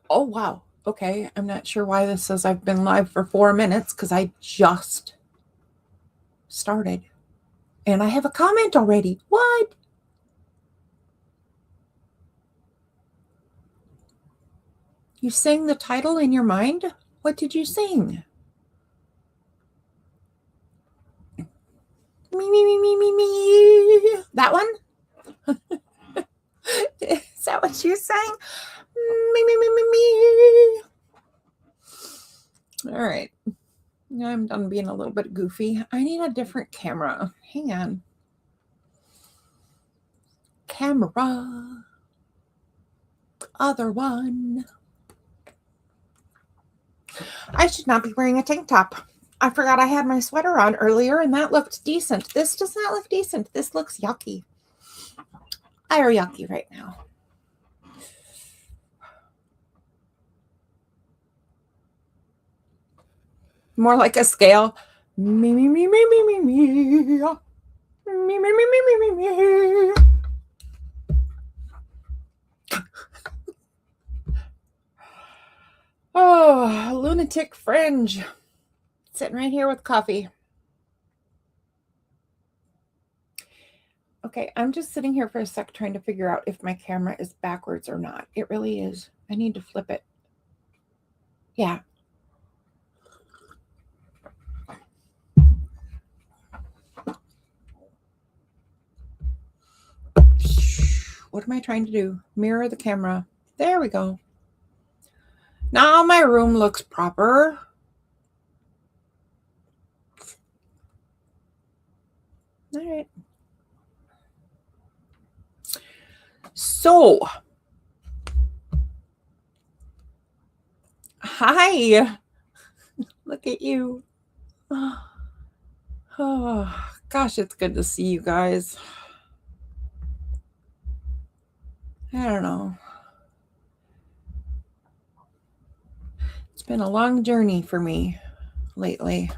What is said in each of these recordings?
Oh, wow. Okay. I'm not sure why this says I've been live for 4 minutes because I just started. And I have a comment already. What? You sang the title in your mind? What did you sing? Me. That one? Is that what you sang? Me. All right. Now I'm done being a little bit goofy. I need a different camera. Hang on. Camera. Other one. I should not be wearing a tank top. I forgot I had my sweater on earlier and that looked decent. This does not look decent. This looks yucky. I are yucky right now. More like a scale. Me. Oh, lunatic fringe. Sitting right here with coffee. Okay, I'm just sitting here for a sec trying to figure out if my camera is backwards or not. It really is. I need to flip it. Yeah. What am I trying to do? Mirror the camera. There we go. Now my room looks proper. All right. So, hi. Look at you. Oh, gosh, it's good to see you guys. I don't know. It's been a long journey for me lately.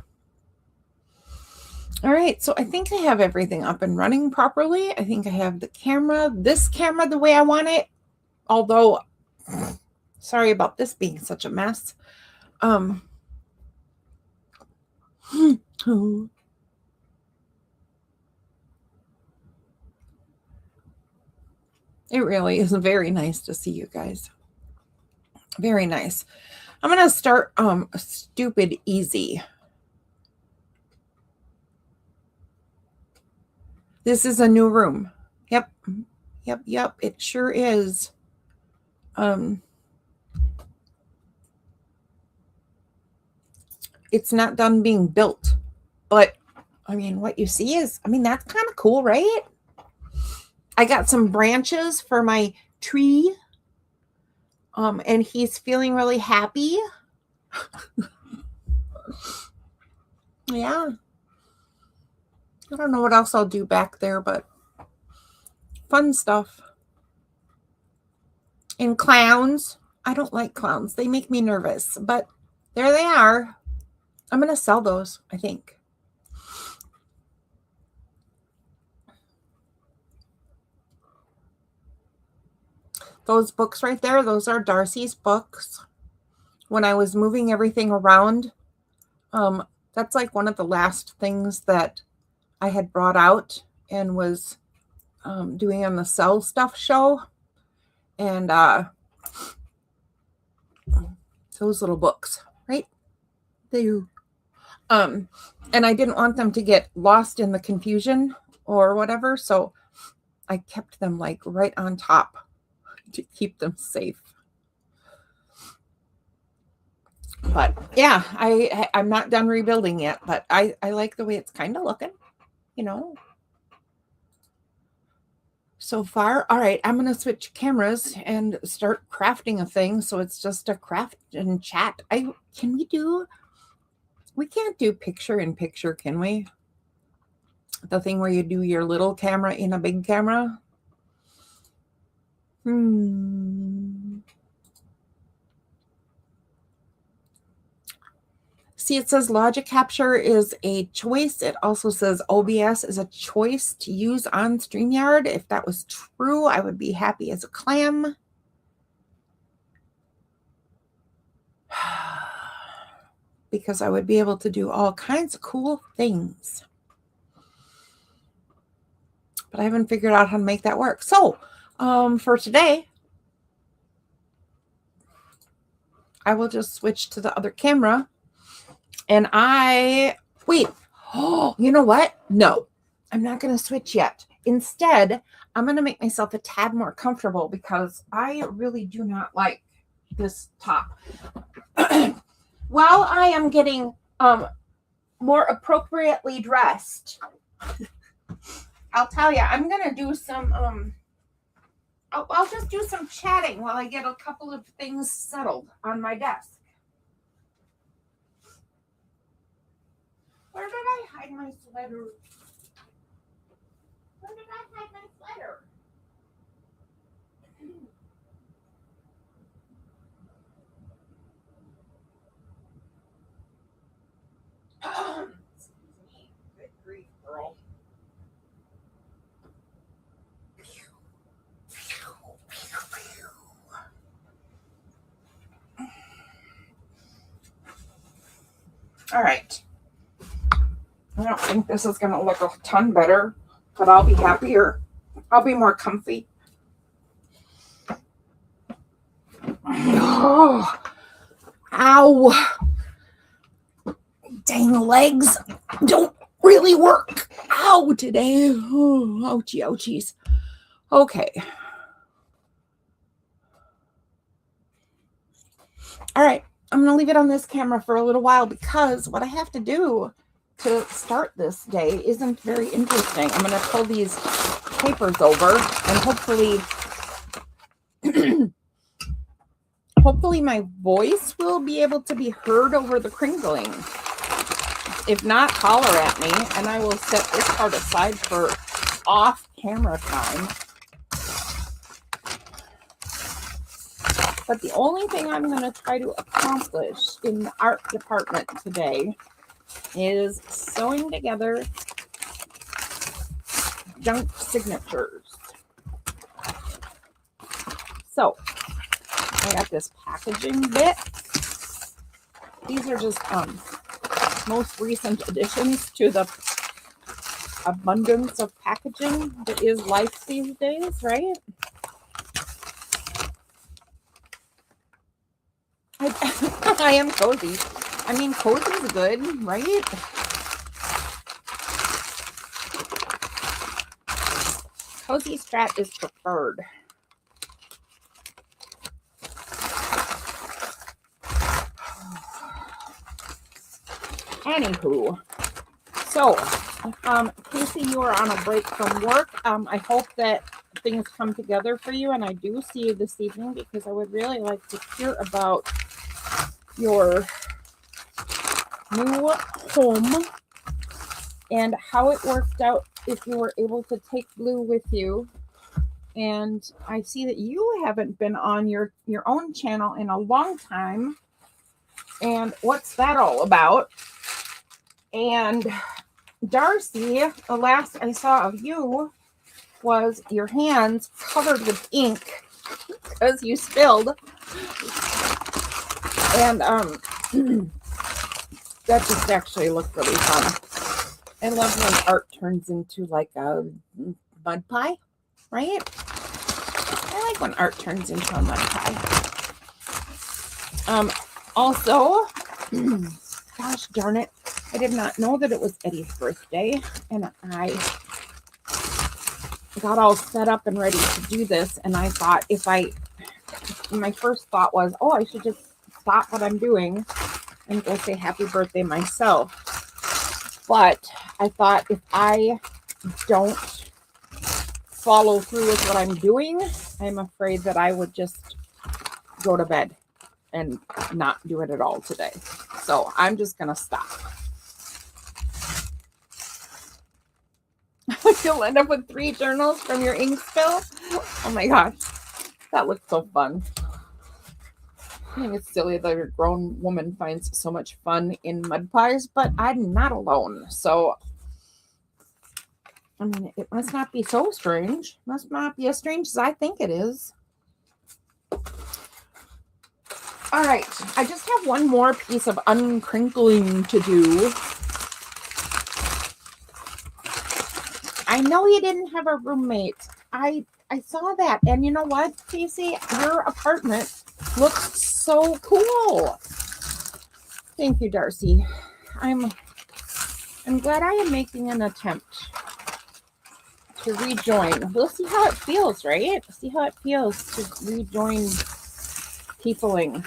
All right, so I think I have everything up and running properly. I think I have the camera, this camera the way I want it. Although, sorry about this being such a mess. It really is very nice to see you guys. Very nice. I'm going to start stupid easy. This is a new room. Yep. It sure is. It's not done being built, but I mean, what you see is, I mean, that's kind of cool, right? I got some branches for my tree. And he's feeling really happy. Yeah. I don't know what else I'll do back there, but fun stuff. And clowns. I don't like clowns. They make me nervous, but there they are. I'm going to sell those, I think. Those books right there, those are Darcy's books. When I was moving everything around, that's like one of the last things that I had brought out and was doing on the Sell Stuff show. And those little books, right? And I didn't want them to get lost in the confusion or whatever, so I kept them like right on top to keep them safe. But yeah, I'm not done rebuilding yet, but I like the way it's kind of looking, you know. So far, all right, I'm going to switch cameras and start crafting a thing, so it's just a craft and chat. We can't do picture in picture, can we? The thing where you do your little camera in a big camera. See, it says Logic Capture is a choice. It also says OBS is a choice to use on StreamYard. If that was true, I would be happy as a clam. because I would be able to do all kinds of cool things. But I haven't figured out how to make that work. So for today, I will just switch to the other camera. And wait, oh, you know what? No, I'm not going to switch yet. Instead, I'm going to make myself a tad more comfortable because I really do not like this top. While I am getting more appropriately dressed, I'll tell you, I'm going to do some, I'll just do some chatting while I get a couple of things settled on my desk. Where did I hide my sweater? Where did I hide my sweater? Excuse me. Good grief, girl. All right. I don't think this is going to look a ton better, but I'll be happier. I'll be more comfy. Oh, ow. Dang legs don't really work. Ow today. Oh, ouchie, ouchies. Okay. All right. I'm going to leave it on this camera for a little while because what I have to do to start this day isn't very interesting. I'm going to pull these papers over and hopefully my voice will be able to be heard over the crinkling. If not, holler at me and I will set this part aside for off-camera time. But the only thing I'm going to try to accomplish in the art department today is sewing together junk signatures. So I got this packaging bit. These are just most recent additions to the abundance of packaging that is life these days, right? I am cozy. I mean, cozy's good, right? Cozy strat is preferred. Anywho, so Casey, you are on a break from work. I hope that things come together for you, and I do see you this evening because I would really like to hear about your new home and how it worked out if you were able to take Blue with you. And I see that you haven't been on your own channel in a long time. And what's that all about? And Darcy, the last I saw of you was your hands covered with ink because you spilled. And that just actually looked really fun. I love when art turns into like a mud pie, right? I like when art turns into a mud pie. Also, gosh darn it, I did not know that it was Eddie's birthday, and I got all set up and ready to do this, and I thought my first thought was, oh, I should just stop what I'm doing and go say happy birthday myself. But I thought if I don't follow through with what I'm doing, I'm afraid that I would just go to bed and not do it at all today. So I'm just going to stop. You'll end up with 3 journals from your ink spill. Oh my gosh. That looks so fun. I think it's silly that a grown woman finds so much fun in mud pies, but I'm not alone. So, I mean, it must not be so strange. It must not be as strange as I think it is. All right, I just have one more piece of uncrinkling to do. I know you didn't have a roommate. I saw that, and you know what, Casey? Your apartment looks so cool. Thank you, Darcy. I'm glad I am making an attempt to rejoin. We'll see how it feels, right? See how it feels to rejoin peopling.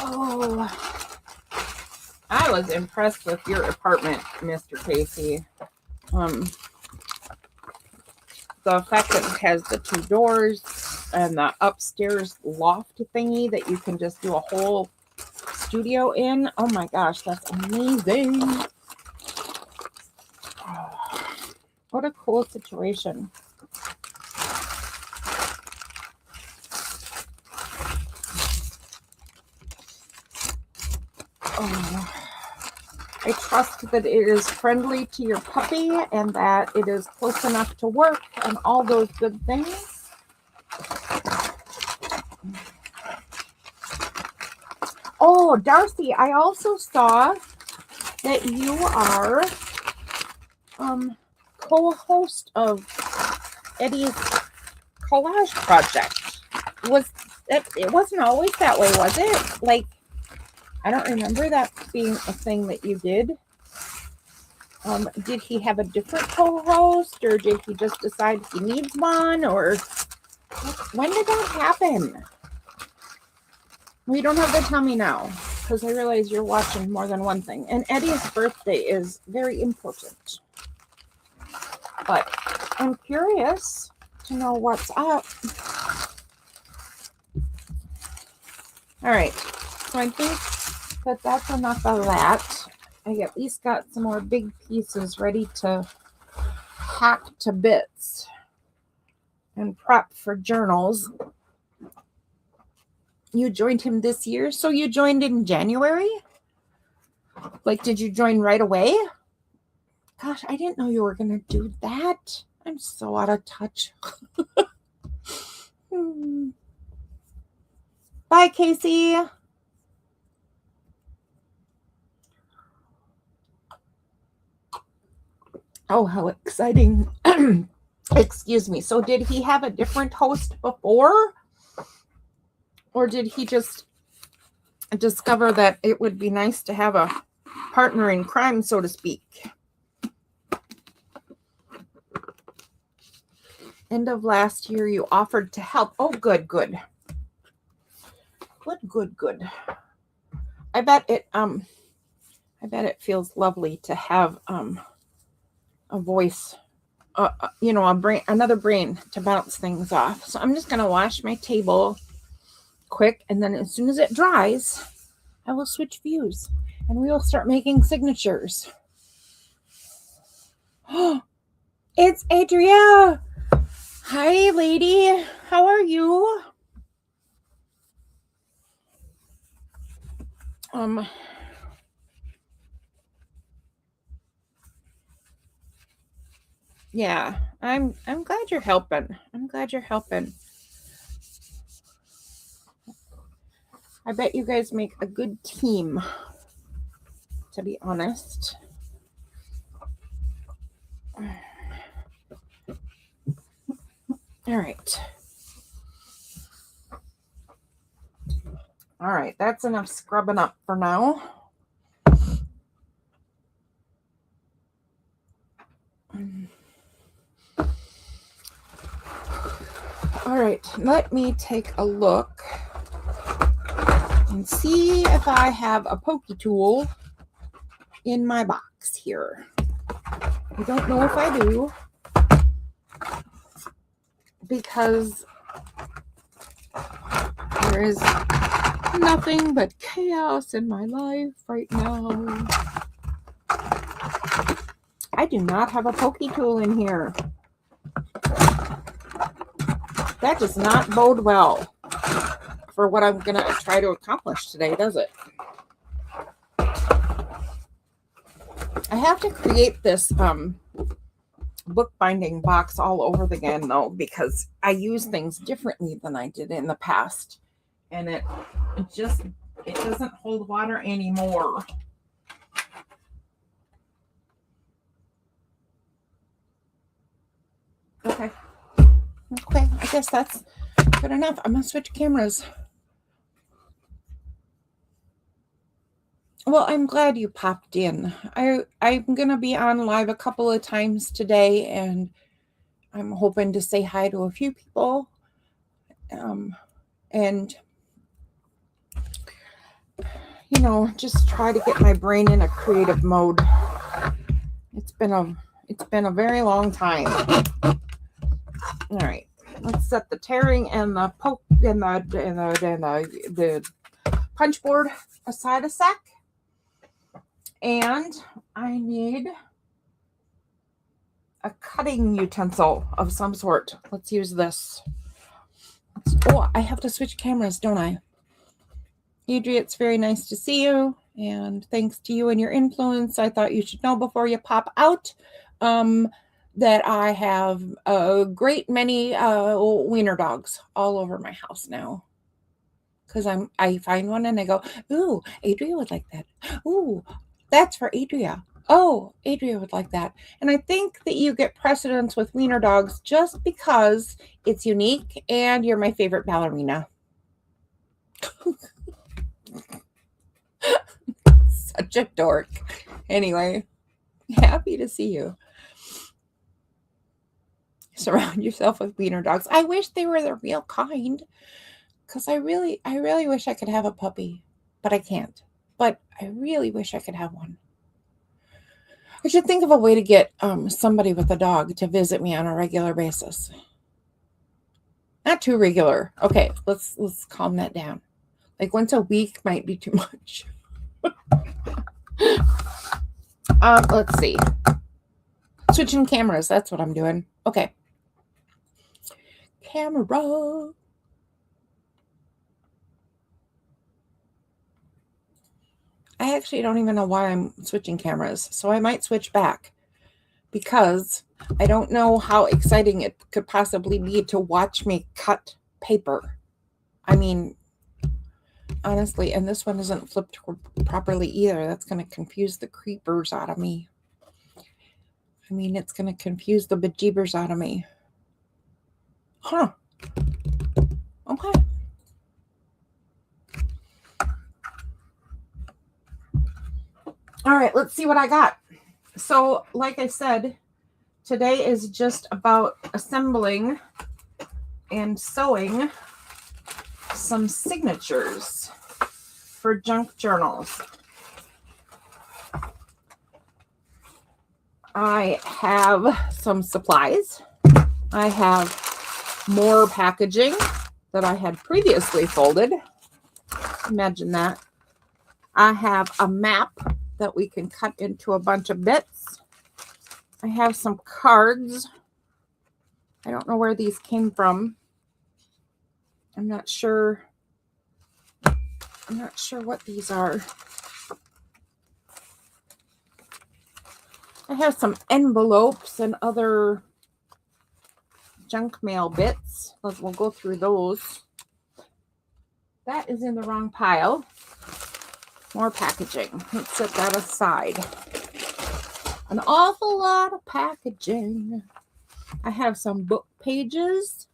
Oh, I was impressed with your apartment, Mr. Casey. The fact that it has the 2 doors and the upstairs loft thingy that you can just do a whole studio in. Oh my gosh, that's amazing. Oh, what a cool situation. Oh, I trust that it is friendly to your puppy and that it is close enough to work and all those good things. Oh, Darcy, I also saw that you are co-host of Eddie's collage project. It wasn't always that way, was it? Like, I don't remember that being a thing that you did. Did he have a different co-host, or did he just decide he needs one, or when did that happen? Well, you don't have to tell me now, because I realize you're watching more than one thing. And Eddie's birthday is very important. But I'm curious to know what's up. All right. So I think that that's enough of that. I at least got some more big pieces ready to hack to bits and prep for journals. You joined him this year? So you joined in January? Like, did you join right away? Gosh, I didn't know you were going to do that. I'm so out of touch. Bye, Casey. Oh, how exciting. Excuse me. So did he have a different host before? Or did he just discover that it would be nice to have a partner in crime, so to speak? End of last year, you offered to help. Oh, good. Good. I bet it feels lovely to have a voice, a brain, another brain to bounce things off. So I'm just gonna wash my table quick, and then as soon as it dries, I will switch views and we will start making signatures. Oh, it's Adria. Hi, lady. How are you? Yeah, I'm glad you're helping. I bet you guys make a good team, to be honest. All right, that's enough scrubbing up for now. All right, let me take a look and see if I have a pokey tool in my box here. I don't know if I do, because there is nothing but chaos in my life right now. I do not have a pokey tool in here. That does not bode well for what I'm going to try to accomplish today, does it? I have to create this bookbinding box all over again, though, because I use things differently than I did in the past. And it doesn't hold water anymore. Okay, I guess that's good enough. I'm gonna switch cameras. Well, I'm glad you popped in. I'm gonna be on live a couple of times today, and I'm hoping to say hi to a few people. And just try to get my brain in a creative mode. It's been a very long time. All right, let's set the tearing and the poke and the punch board aside a sec. And I need a cutting utensil of some sort. Let's use this. Oh, I have to switch cameras, don't I? Adria, it's very nice to see you. And thanks to you and your influence, I thought you should know before you pop out that I have a great many wiener dogs all over my house now. Because I find one and I go, ooh, Adria would like that. Ooh, that's for Adria. Oh, Adria would like that. And I think that you get precedence with wiener dogs just because it's unique and you're my favorite ballerina. Such a dork. Anyway, happy to see you. Surround yourself with wiener dogs. I wish they were the real kind, because I really wish I could have a puppy, but I can't. But I really wish I could have one. I should think of a way to get somebody with a dog to visit me on a regular basis. Not too regular. Okay, let's calm that down. Like once a week might be too much. Let's see. Switching cameras. That's what I'm doing. Okay. Camera. I actually don't even know why I'm switching cameras, so I might switch back because I don't know how exciting it could possibly be to watch me cut paper. I mean, honestly, and this one isn't flipped properly either. That's going to confuse the creepers out of me. I mean, it's going to confuse the bejeebers out of me. Huh. Okay. All right, let's see what I got. So, like I said, today is just about assembling and sewing some signatures for junk journals. I have some supplies. I have more packaging that I had previously folded. Imagine that. I have a map that we can cut into a bunch of bits. I have some cards. I don't know where these came from. I'm not sure what these are. I have some envelopes and other junk mail bits. We'll go through those. That is in the wrong pile. More packaging. Let's set that aside. An awful lot of packaging. I have some book pages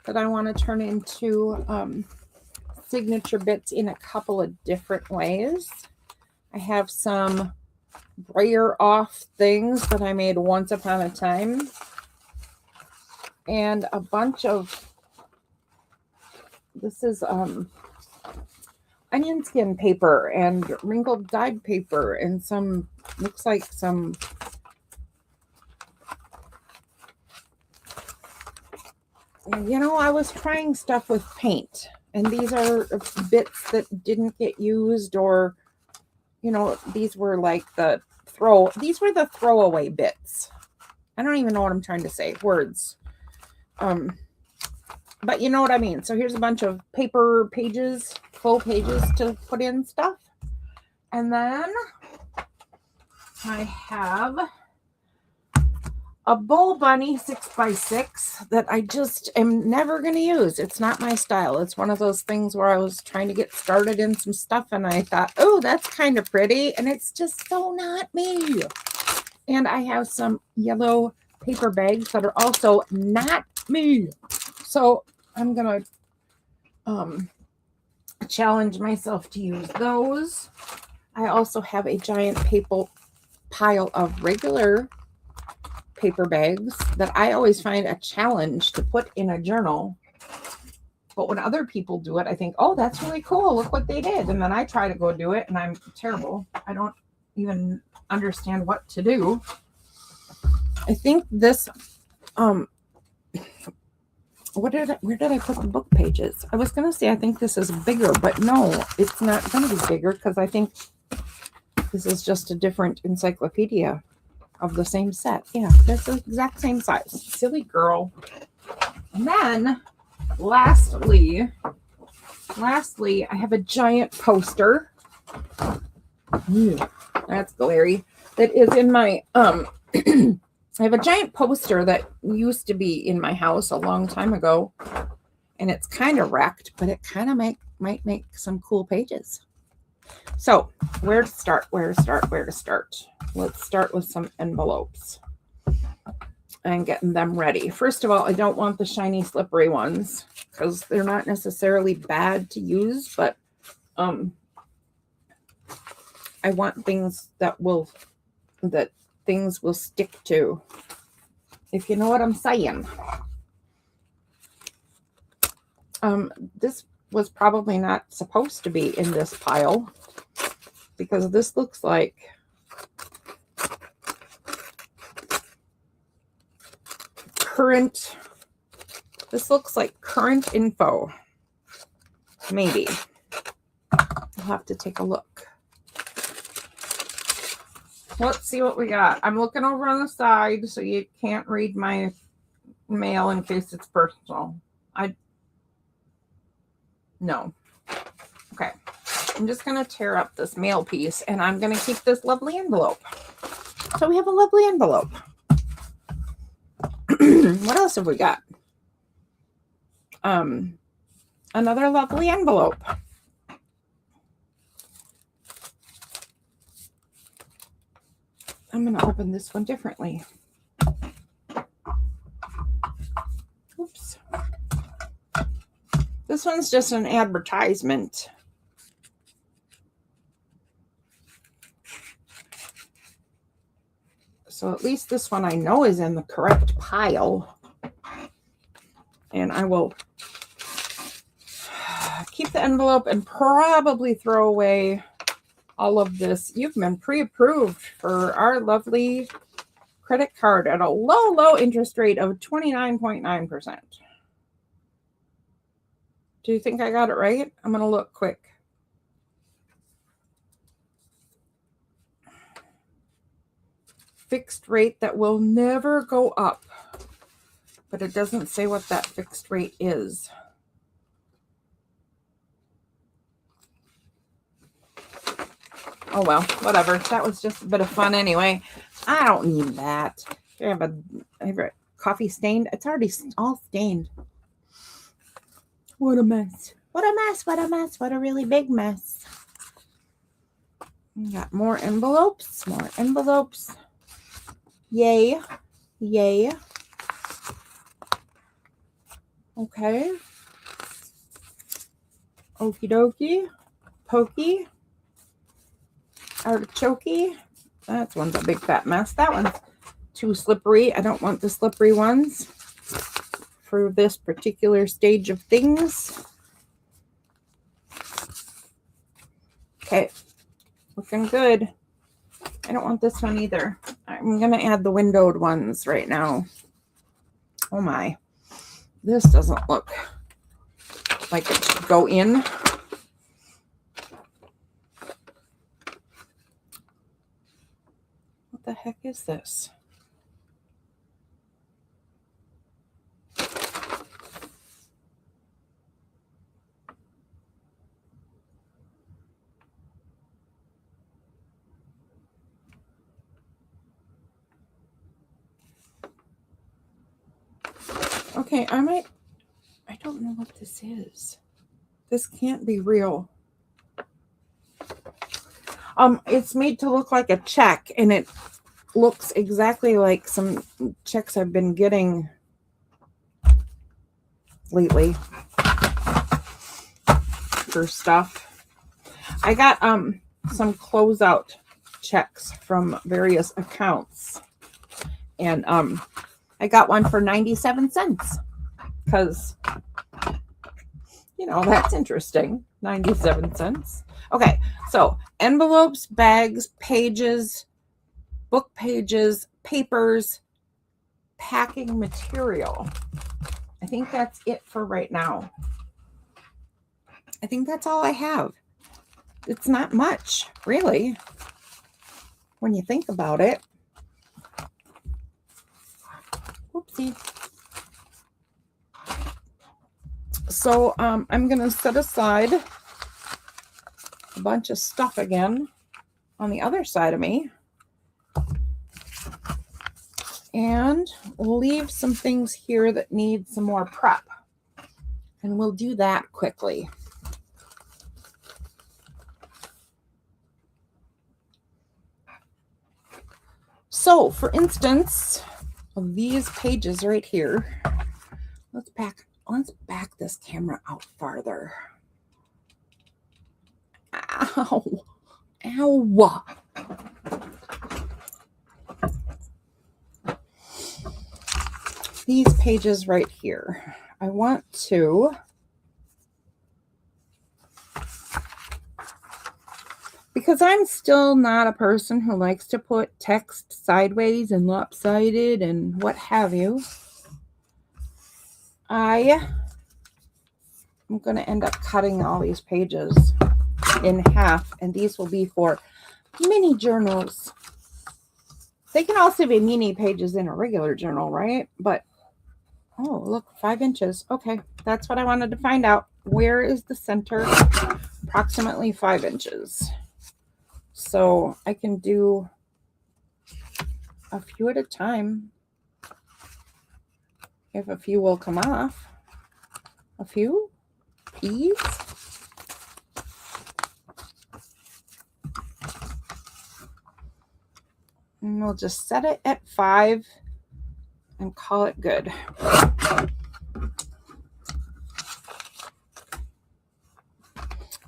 that I want to turn into signature bits in a couple of different ways. I have some brayer off things that I made once upon a time. And a bunch of, this is onion skin paper and wrinkled dyed paper and some, looks like some I was trying stuff with paint, and these are bits that didn't get used, or these were like these were the throwaway bits. I don't even know what I'm trying to say, words. But you know what I mean. So here's a bunch of paper pages, full pages to put in stuff. And then I have a Bull Bunny 6x6 that I just am never going to use. It's not my style. It's one of those things where I was trying to get started in some stuff and I thought, oh, that's kind of pretty. And it's just so not me. And I have some yellow paper bags that are also not me. So I'm going to challenge myself to use those. I also have a giant paper pile of regular paper bags that I always find a challenge to put in a journal. But when other people do it, I think, oh, that's really cool. Look what they did. And then I try to go do it and I'm terrible. I don't even understand what to do. I think this, where did I put the book pages? I was going to say, I think this is bigger, but no, it's not going to be bigger because I think this is just a different encyclopedia of the same set. Yeah, that's the exact same size. Silly girl. And then, lastly, I have a giant poster. That's glary. That is in my, I have a giant poster that used to be in my house a long time ago. And it's kind of wrecked, but it kind of might make some cool pages. So, where to start? Let's start with some envelopes and getting them ready. First of all, I don't want the shiny, slippery ones because they're not necessarily bad to use, but I want things that things will stick to, if you know what I'm saying. This was probably not supposed to be in this pile because this looks like current info. Maybe. I'll have to take a look. Let's see what we got. I'm looking over on the side so you can't read my mail in case it's personal. No. Okay. I'm just going to tear up this mail piece and I'm going to keep this lovely envelope. So we have a lovely envelope. What else have we got? Another lovely envelope. I'm going to open this one differently. Oops. This one's just an advertisement. So at least this one I know is in the correct pile. And I will keep the envelope and probably throw away all of this. You've been pre-approved for our lovely credit card at a low interest rate of 29.9%. Do you think I got it right? I'm going to look quick. Fixed rate that will never go up. But it doesn't say what that fixed rate is. Oh, well, whatever. That was just a bit of fun anyway. I don't need that. I have a coffee stained. It's already all stained. What a mess. What a mess. What a mess. What a really big mess. We got more envelopes. More envelopes. Yay. Yay. Okay. Okie dokie. Pokey. Artichoke. That one's a big fat mess. That one's too slippery. I don't want the slippery ones for this particular stage of things. Okay. Looking good. I don't want this one either. I'm going to add the windowed ones right now. Oh my. This doesn't look like it should go in. What the heck is this? Okay, I don't know what this is. This can't be real. It's made to look like a check, and it looks exactly like some checks I've been getting lately for stuff. I got some closeout checks from various accounts, and I got one for 97 cents because, you know, that's interesting. 97 cents. Okay, so envelopes, bags, pages, book pages, papers, packing material. I think that's it for right now. I think that's all I have. It's not much, really, when you think about it. Oopsie. So I'm going to set aside a bunch of stuff again on the other side of me and leave some things here that need some more prep. And we'll do that quickly. So, for instance, of these pages right here, let's back this camera out farther. Ow. Ow. These pages right here. I want to because I'm still not a person who likes to put text sideways and lopsided and what have you. I am going to end up cutting all these pages in half, and these will be for mini journals. They can also be mini pages in a regular journal, right? But, oh, look, 5 inches. Okay, that's what I wanted to find out. Where is the center? Approximately 5 inches. So I can do a few at a time. If a few will come off. A few? Please? And we'll just set it at 5 and call it good.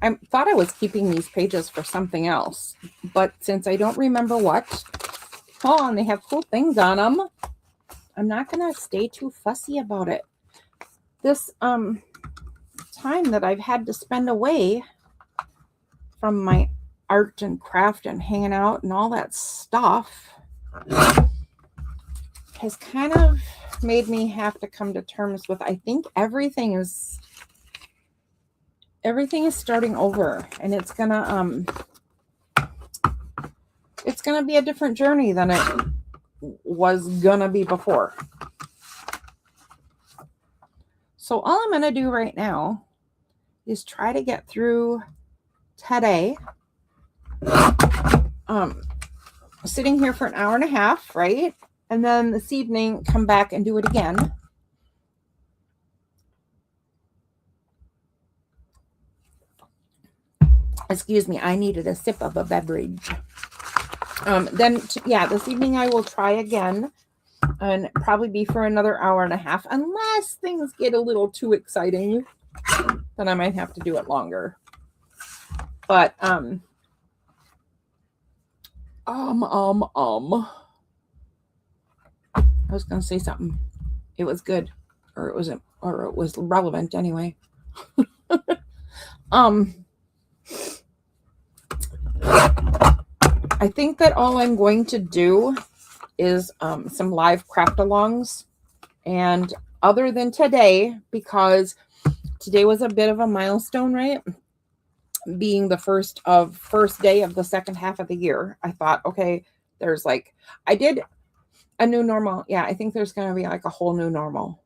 I thought I was keeping these pages for something else, but since I don't remember what, oh, and they have cool things on them, I'm not going to stay too fussy about it. This time that I've had to spend away from my art and craft and hanging out and all that stuff has kind of made me have to come to terms with, I think everything is starting over, and it's gonna be a different journey than it was gonna be before. So all I'm gonna do right now is try to get through today. Sitting here for an hour and a half, right? And then this evening come back and do it again. Excuse me, I needed a sip of a beverage. This evening I will try again and probably be for another hour and a half, unless things get a little too exciting, then I might have to do it longer. But, I was going to say something. It was good, or it was relevant anyway. I think that all I'm going to do is some live craft-alongs, and other than today, because today was a bit of a milestone, right? Being the first day of the second half of the year, I thought, okay, there's I did a new normal. Yeah, I think there's going to be a whole new normal.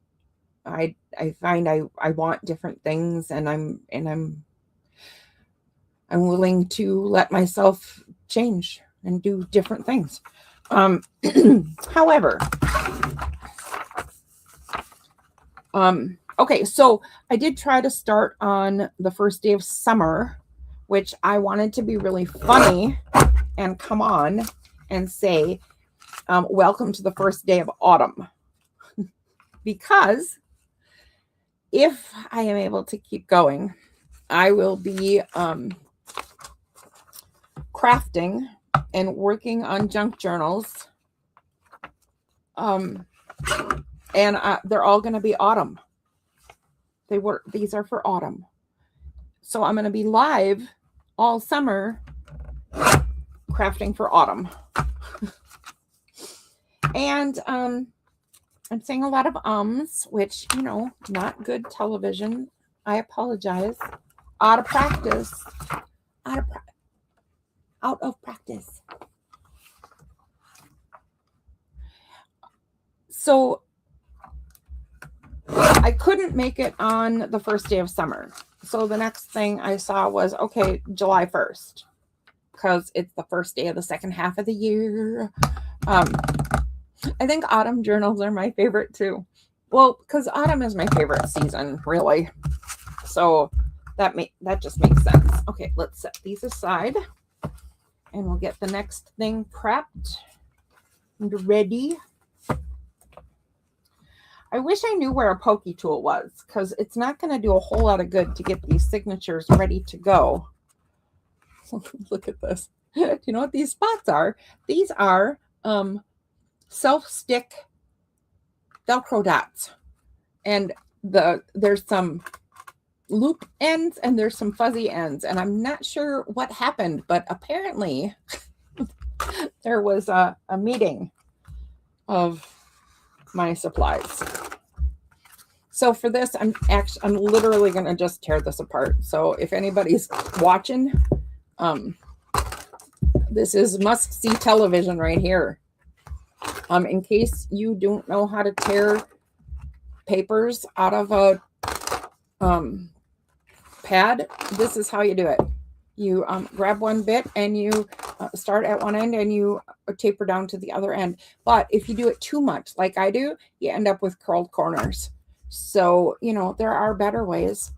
I find I want different things, and I'm willing to let myself change and do different things. However, Okay, so I did try to start on the first day of summer, which I wanted to be really funny and come on and say, welcome to the first day of autumn. Because if I am able to keep going, I will be crafting and working on junk journals. And they're all going to be autumn. These are for autumn. So I'm going to be live all summer crafting for autumn. And I'm saying a lot of ums, which, not good television. I apologize. Out of practice. Out of practice. So I couldn't make it on the first day of summer. So the next thing I saw was, okay, July 1st, because it's the first day of the second half of the year. I think autumn journals are my favorite too. Well, because autumn is my favorite season, really. So that just makes sense. Okay, let's set these aside and we'll get the next thing prepped and ready. I wish I knew where a pokey tool was, because it's not going to do a whole lot of good to get these signatures ready to go. Look at this. Do you know what these spots are? These are self-stick Velcro dots. And there's some loop ends and there's some fuzzy ends. And I'm not sure what happened, but apparently there was a meeting of my supplies. So for this, I'm literally going to just tear this apart. So if anybody's watching, this is must-see television right here. In case you don't know how to tear papers out of a pad, this is how you do it. You grab one bit and you start at one end and you taper down to the other end. But if you do it too much, like I do, you end up with curled corners. So, there are better ways.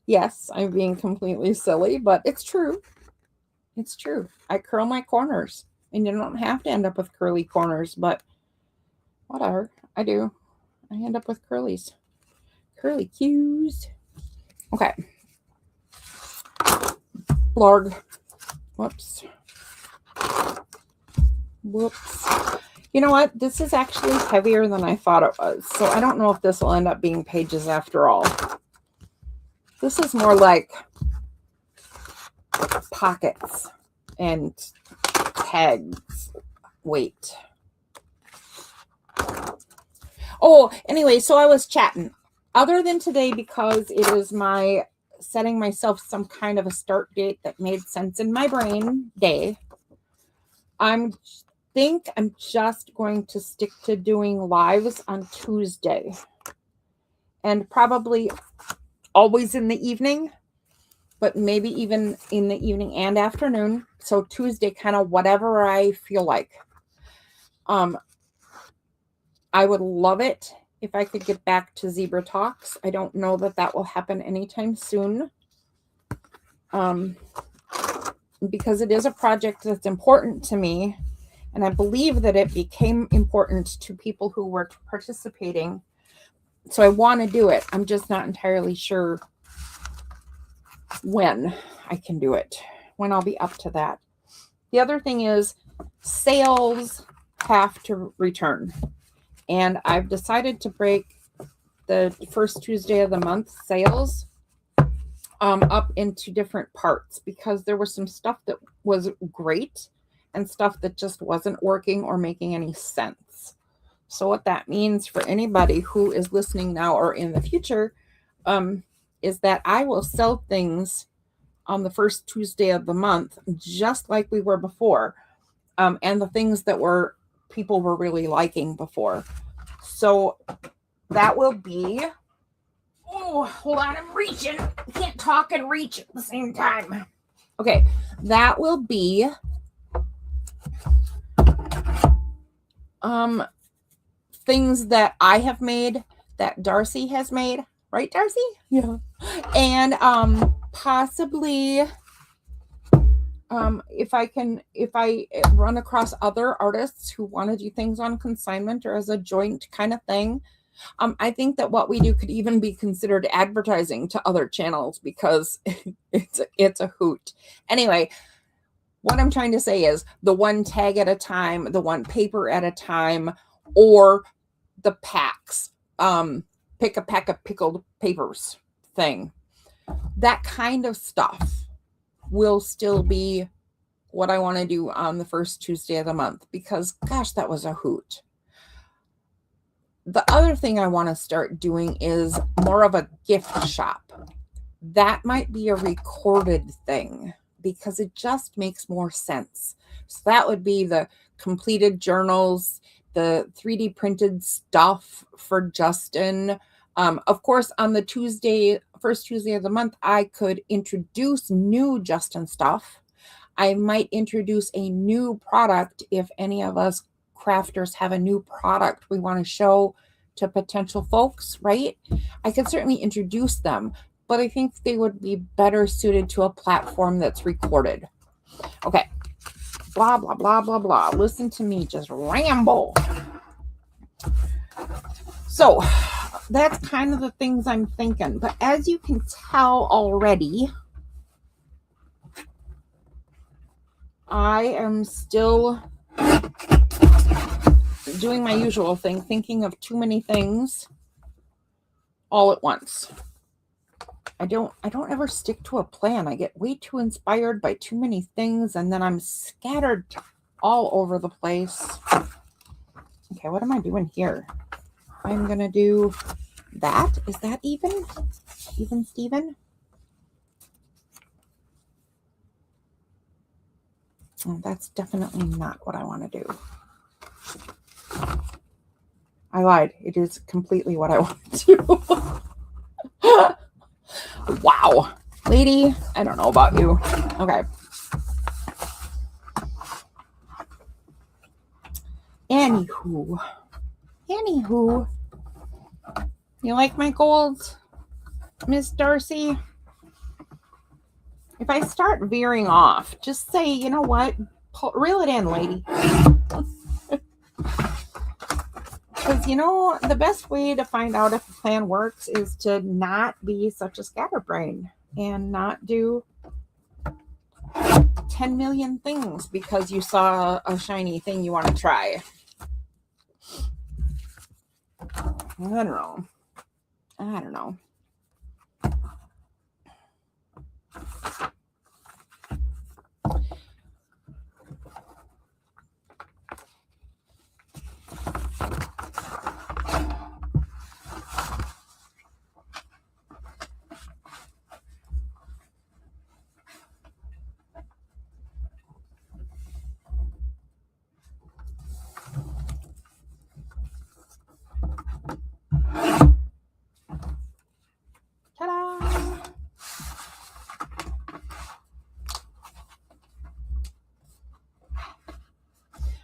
Yes, I'm being completely silly, but it's true. It's true. I curl my corners, and you don't have to end up with curly corners, but whatever. I do. I end up with curlies. Curly cues. Okay. Blarg. Whoops. You know what? This is actually heavier than I thought it was. So I don't know if this will end up being pages after all. This is more like pockets and tags weight. Oh, anyway, so I was chatting. Other than today, because it is my setting myself some kind of a start date that made sense in my brain day, I think I'm just going to stick to doing lives on Tuesday. And probably always in the evening, but maybe even in the evening and afternoon. So Tuesday, kind of whatever I feel like. I would love it if I could get back to Zebra Talks. I don't know that will happen anytime soon. Because it is a project that's important to me. And I believe that it became important to people who were participating. So I want to do it. I'm just not entirely sure when I can do it, when I'll be up to that. The other thing is sales have to return. And I've decided to break the first Tuesday of the month sales up into different parts, because there was some stuff that was great and stuff that just wasn't working or making any sense. So what that means for anybody who is listening now or in the future is that I will sell things on the first Tuesday of the month, just like we were before. And the things that people were really liking before. So that will be, oh, hold on, I'm reaching. I can't talk and reach at the same time. Okay, that will be things that I have made, that Darcy has made, right, Darcy? Yeah. And possibly if I run across other artists who want to do things on consignment or as a joint kind of thing, I think that what we do could even be considered advertising to other channels because it's a hoot. Anyway, what I'm trying to say is the one tag at a time, the one paper at a time, or the packs, pick a pack of pickled papers thing. That kind of stuff will still be what I want to do on the first Tuesday of the month because, gosh, that was a hoot. The other thing I want to start doing is more of a gift shop. That might be a recorded thing because it just makes more sense. So that would be the completed journals, the 3D printed stuff for Justin. Of course, on the first Tuesday of the month, I could introduce new Justin stuff. I might introduce a new product if any of us crafters have a new product we want to show to potential folks, right? I could certainly introduce them, but I think they would be better suited to a platform that's recorded. Okay. Blah, blah, blah, blah, blah. Listen to me just ramble. So that's kind of the things I'm thinking. But as you can tell already, I am still doing my usual thing, thinking of too many things all at once. I don't ever stick to a plan. I get way too inspired by too many things and then I'm scattered all over the place. Okay, what am I doing here? I'm going to do that. Is that even? Even Steven? Oh, that's definitely not what I want to do. I lied. It is completely what I want to do. Wow. Lady, I don't know about you. Okay. Anywho. You like my gold, Miss Darcy? If I start veering off, just say, you know what? Reel it in, lady. Because, the best way to find out if a plan works is to not be such a scatterbrain and not do 10 million things because you saw a shiny thing you want to try. I don't know.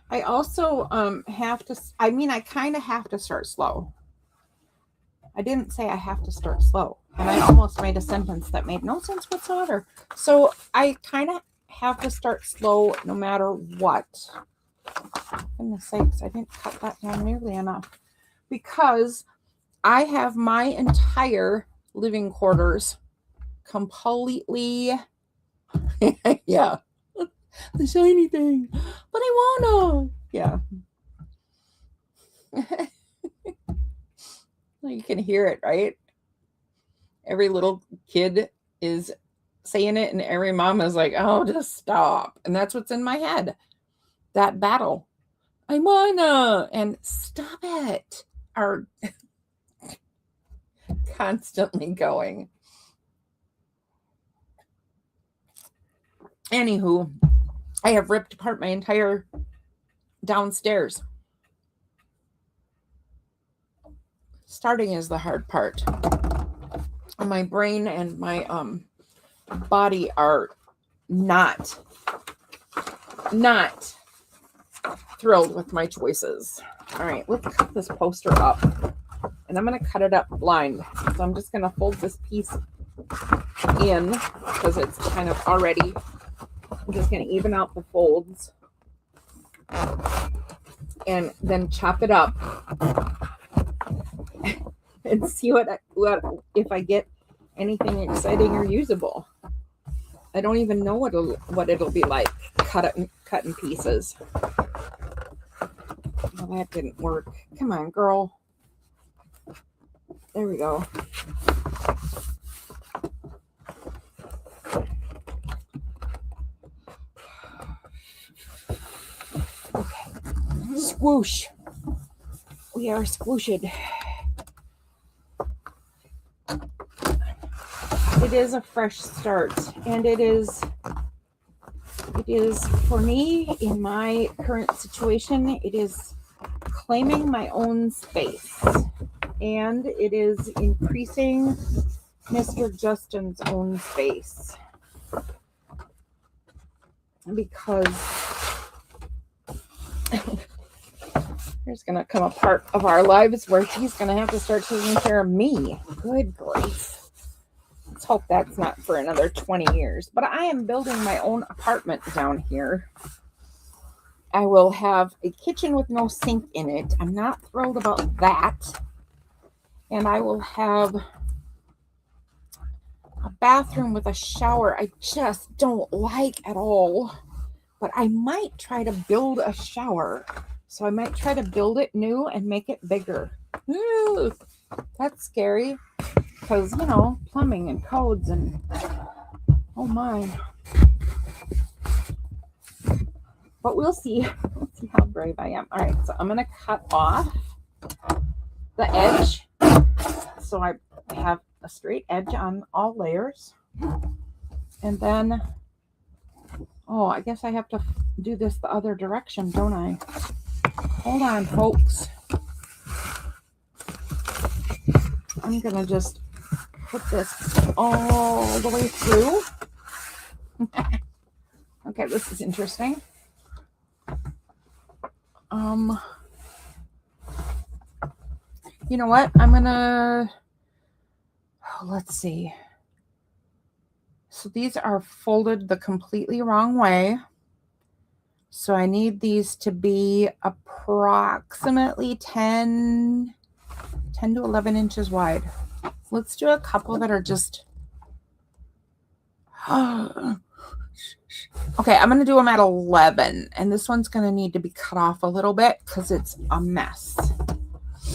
I also I kind of have to start slow. I didn't say I have to start slow. And I almost made a sentence that made no sense whatsoever. So I kind of have to start slow no matter what. For goodness sakes, I didn't cut that down nearly enough. Because I have my entire living quarters completely, yeah, the shiny thing, but I wanna, yeah. You can hear it, right? Every little kid is saying it and every mom is like, oh, just stop. And that's what's in my head. That battle. I wanna, and stop it, are constantly going. Anywho, I have ripped apart my entire downstairs. Starting is the hard part. My brain and my body are not thrilled with my choices. All right, let's cut this poster up. And I'm going to cut it up blind. So I'm just going to fold this piece in because it's kind of already. I'm just going to even out the folds and then chop it up and see what if I get anything exciting or usable. I don't even know what it'll be like cut in pieces. Well, that didn't work. Come on, girl. There we go. Okay. Swoosh. We are squooshed. It is a fresh start, and it is for me in my current situation, it is claiming my own space, and it is increasing Mr. Justin's own space, because there's going to come a part of our lives where he's going to have to start taking care of me. Good grief. Let's hope that's not for another 20 years. But I am building my own apartment down here. I will have a kitchen with no sink in it. I'm not thrilled about that. And I will have a bathroom with a shower I just don't like at all. But I might try to build a shower. So I might try to build it new and make it bigger. Ooh, that's scary. Because, you know, plumbing and codes and, oh my. But we'll see. We'll see how brave I am. All right, so I'm going to cut off the edge. So I have a straight edge on all layers. And then, oh, I guess I have to do this the other direction, don't I? Hold on, folks. I'm going to just put this all the way through. Okay, this is interesting. You know what? I'm gonna, let's see. So these are folded the completely wrong way. So I need these to be approximately 10 to 11 inches wide. Let's do a couple that are just, okay, I'm going to do them at 11. And this one's going to need to be cut off a little bit because it's a mess.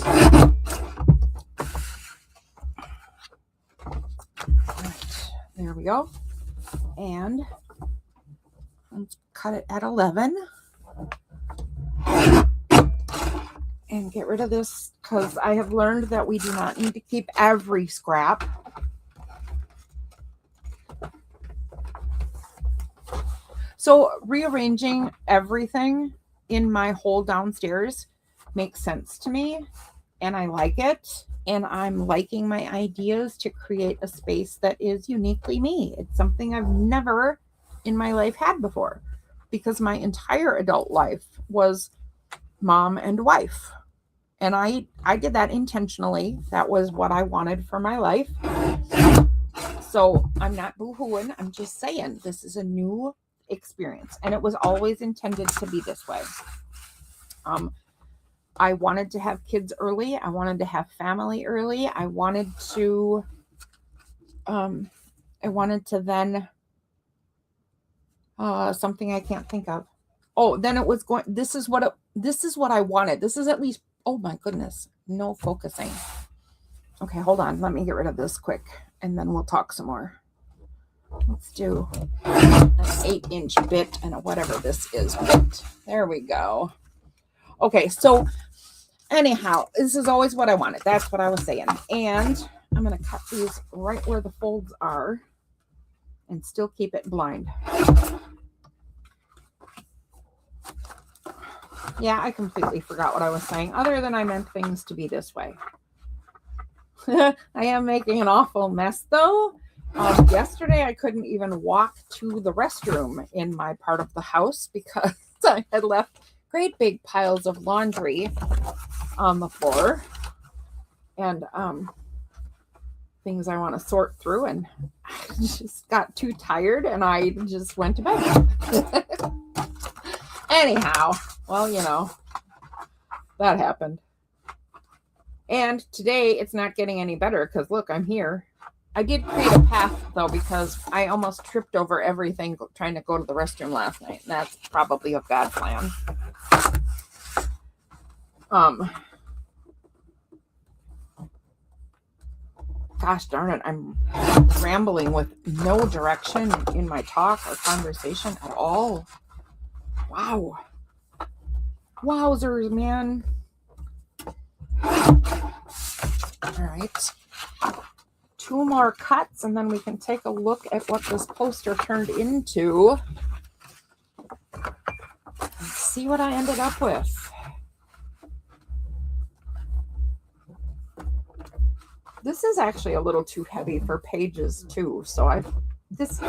Right, there we go. And let's cut it at 11. And get rid of this because I have learned that we do not need to keep every scrap. So rearranging everything in my whole downstairs makes sense to me, and I like it. And I'm liking my ideas to create a space that is uniquely me. It's something I've never in my life had before, because my entire adult life was mom and wife. And I did that intentionally. That was what I wanted for my life. So I'm not boo-hooing. I'm just saying this is a new experience. And it was always intended to be this way. I wanted to have kids early. I wanted to have family early. I wanted to then, something I can't think of. Oh, then it was going, this is what I wanted. This is at least, oh my goodness, no focusing. Okay, hold on. Let me get rid of this quick and then we'll talk some more. Let's do an 8-inch bit and a whatever this is bit. There we go. Okay, so anyhow, this is always what I wanted. That's what I was saying. And I'm going to cut these right where the folds are and still keep it blind. Yeah, I completely forgot what I was saying, other than I meant things to be this way. I am making an awful mess, though. Yesterday, I couldn't even walk to the restroom in my part of the house because I had left great big piles of laundry on the floor and things I want to sort through, and I just got too tired and I just went to bed. Anyhow, well, you know, that happened. And today it's not getting any better because look, I'm here. I did create a path though because I almost tripped over everything trying to go to the restroom last night. And that's probably a bad plan. Gosh darn it, I'm rambling with no direction in my talk or conversation at all. Wow. Wowzers, man. All right. 2 more cuts and then we can take a look at what this poster turned into and see what I ended up with. This is actually a little too heavy for pages too, so this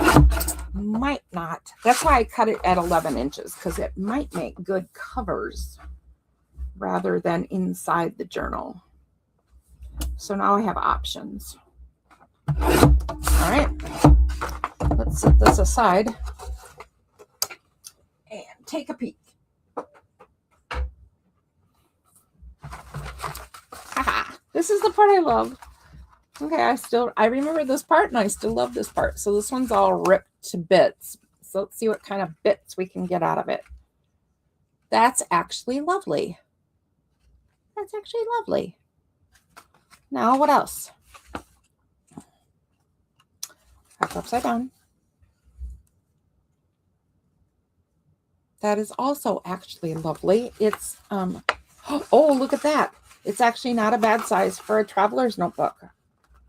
might not. That's why I cut it at 11 inches because it might make good covers rather than inside the journal. So now I have options. All right, let's set this aside and take a peek. Haha, this is the part I love. Okay, I remember this part and I still love this part. So this one's all ripped to bits. So let's see what kind of bits we can get out of it. That's actually lovely. That's actually lovely. Now what else? Back upside down. That is also actually lovely. It's, oh, look at that. It's actually not a bad size for a traveler's notebook.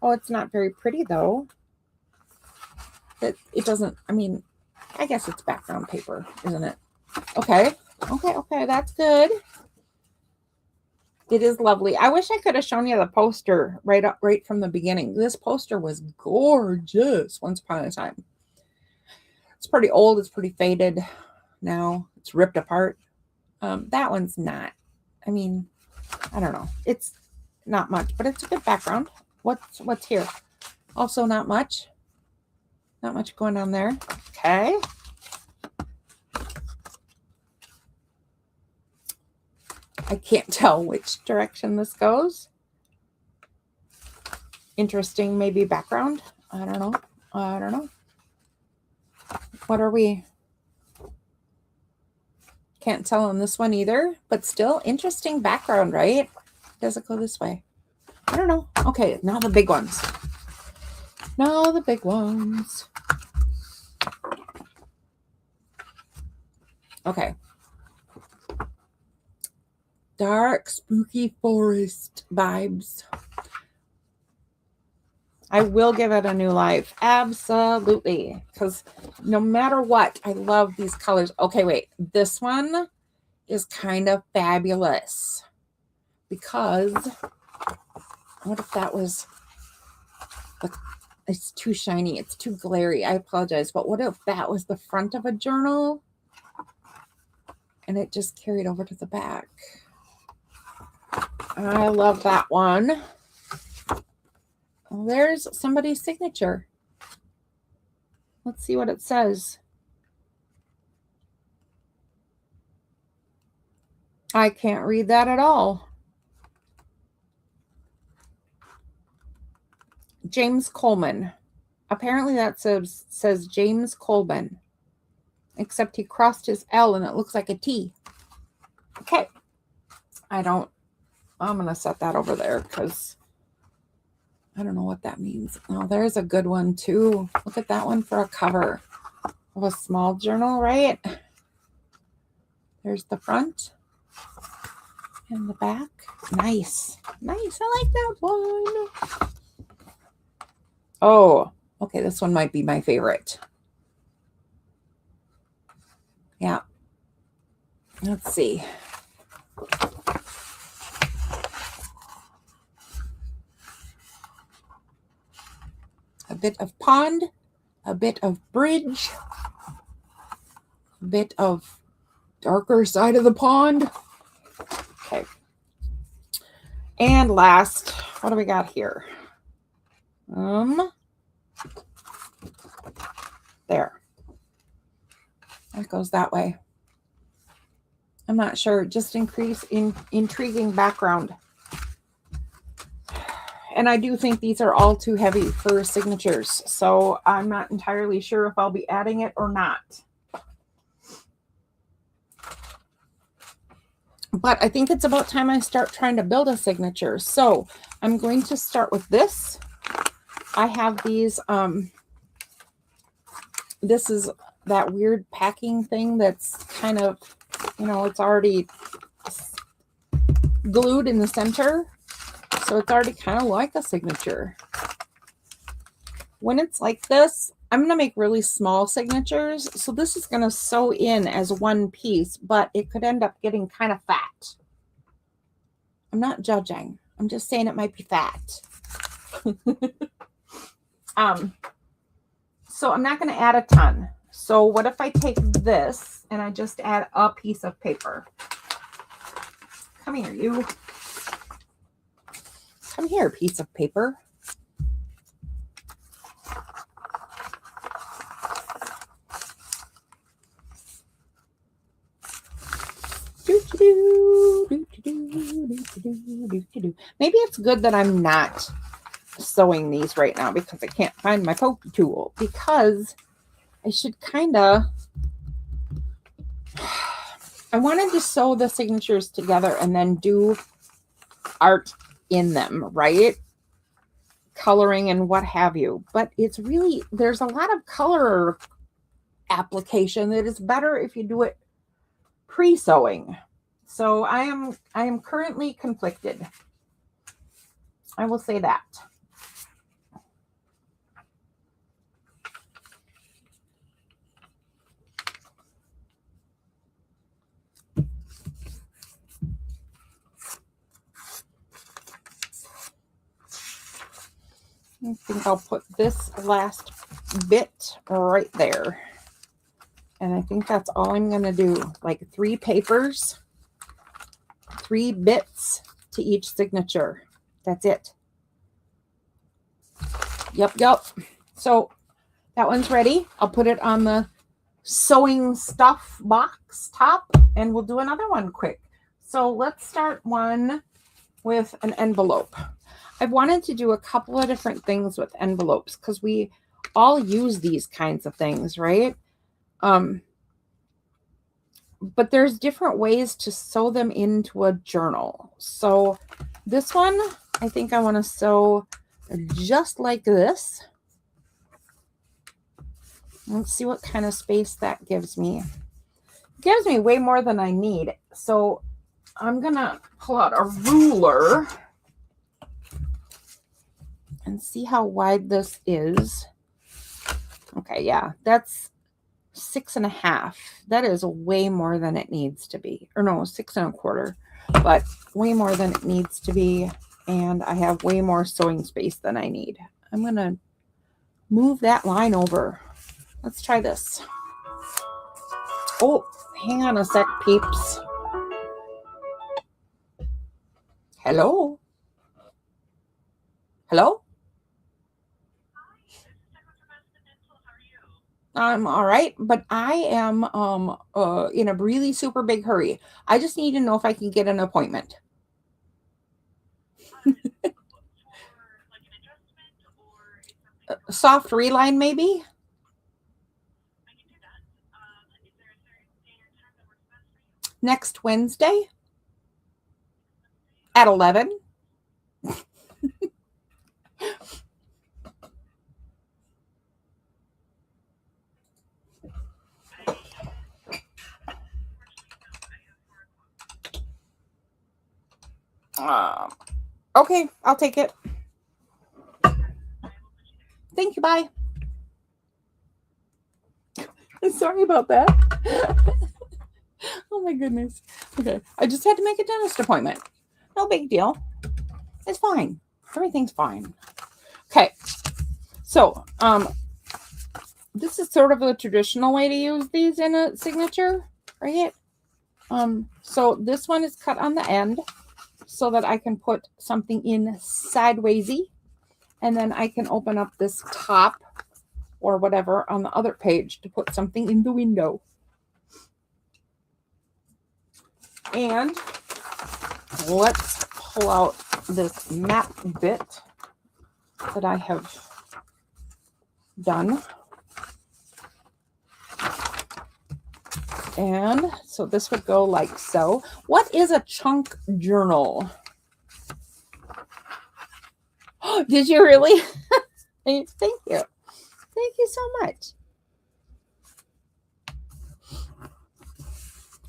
Oh, it's not very pretty though. It doesn't, I mean, I guess it's background paper, isn't it? Okay, that's good. It is lovely. I wish I could have shown you the poster right from the beginning. This poster was gorgeous once upon a time. It's pretty old. It's pretty faded now. It's ripped apart. That one's not. I mean, I don't know. It's not much, but it's a good background. What's here? Also not much. Not much going on there. Okay. I can't tell which direction this goes. Interesting, maybe background. I don't know. What are we? Can't tell on this one either, but still interesting background, right? Does it go this way? I don't know. Okay, now the big ones. Now the big ones. Okay. Dark, spooky forest vibes. I will give it a new life. Absolutely. Because no matter what, I love these colors. Okay, wait. This one is kind of fabulous. Because what if that was... It's too shiny. It's too glary. I apologize. But what if that was the front of a journal? And it just carried over to the back. I love that one. Well, there's somebody's signature. Let's see what it says. I can't read that at all. James Coleman. Apparently that says James Coleman. Except he crossed his L and it looks like a T. Okay. I'm going to set that over there because I don't know what that means. Oh, there's a good one too. Look at that one for a cover of a small journal, right? There's the front and the back. Nice. Nice. I like that one. Oh, okay. This one might be my favorite. Yeah. Let's see. A bit of pond, a bit of bridge, a bit of darker side of the pond. Okay. And last, what do we got here? There. That goes that way. I'm not sure. Just intriguing background. And I do think these are all too heavy for signatures. So I'm not entirely sure if I'll be adding it or not. But I think it's about time I start trying to build a signature. So I'm going to start with this. I have these, this is that weird packing thing that's kind of, you know, it's already glued in the center. So it's already kind of like a signature. When it's like this, I'm going to make really small signatures. So this is going to sew in as one piece, but it could end up getting kind of fat. I'm not judging. I'm just saying it might be fat. So I'm not going to add a ton. So what if I take this and I just add a piece of paper? Come here, you. Come here, piece of paper. Maybe it's good that I'm not sewing these right now because I can't find my pokey tool, because I should kind of, I wanted to sew the signatures together and then do art in them, right? Coloring and what have you. But it's really, there's a lot of color application that is better if you do it pre-sewing. So I am currently conflicted. I will say that. I think I'll put this last bit right there. And I think that's all I'm going to do. Like 3 papers, 3 bits to each signature. That's it. Yep. So that one's ready. I'll put it on the sewing stuff box top and we'll do another one quick. So let's start one with an envelope. I've wanted to do a couple of different things with envelopes because we all use these kinds of things, right? But there's different ways to sew them into a journal. So this one, I think I want to sew just like this. Let's see what kind of space that gives me. It gives me way more than I need. So I'm going to pull out a ruler and see how wide this is. Okay, yeah, that's 6.5. That is way more than it needs to be. Or no, 6.25, but way more than it needs to be. And I have way more sewing space than I need. I'm going to move that line over. Let's try this. Oh, hang on a sec, peeps. Hello? Hello? I'm all right, but I am in a really super big hurry. I just need to know if I can get an appointment. Soft reline, maybe? Next Wednesday at 11. Okay, I'll take it. Thank you. Bye. Sorry about that. Oh my goodness. Okay, I just had to make a dentist appointment. No big deal. It's fine. Everything's fine. Okay, so this is sort of a traditional way to use these in a signature, right? So this one is cut on the end so that I can put something in sidewaysy, and then I can open up this top or whatever on the other page to put something in the window. And let's pull out this map bit that I have done. And so this would go like so. What is a chunk journal? Did you really? Thank you. Thank you so much.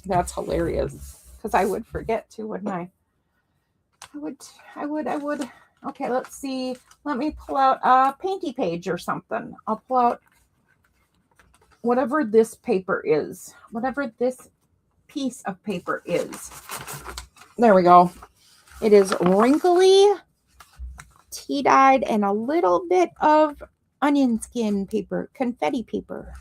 That's hilarious. Because I would forget too, wouldn't I? I would. Okay, let's see. Let me pull out a painty page or something. I'll pull out whatever this paper is. Whatever this piece of paper is. There we go. It is wrinkly, tea-dyed, and a little bit of onion skin paper, confetti paper.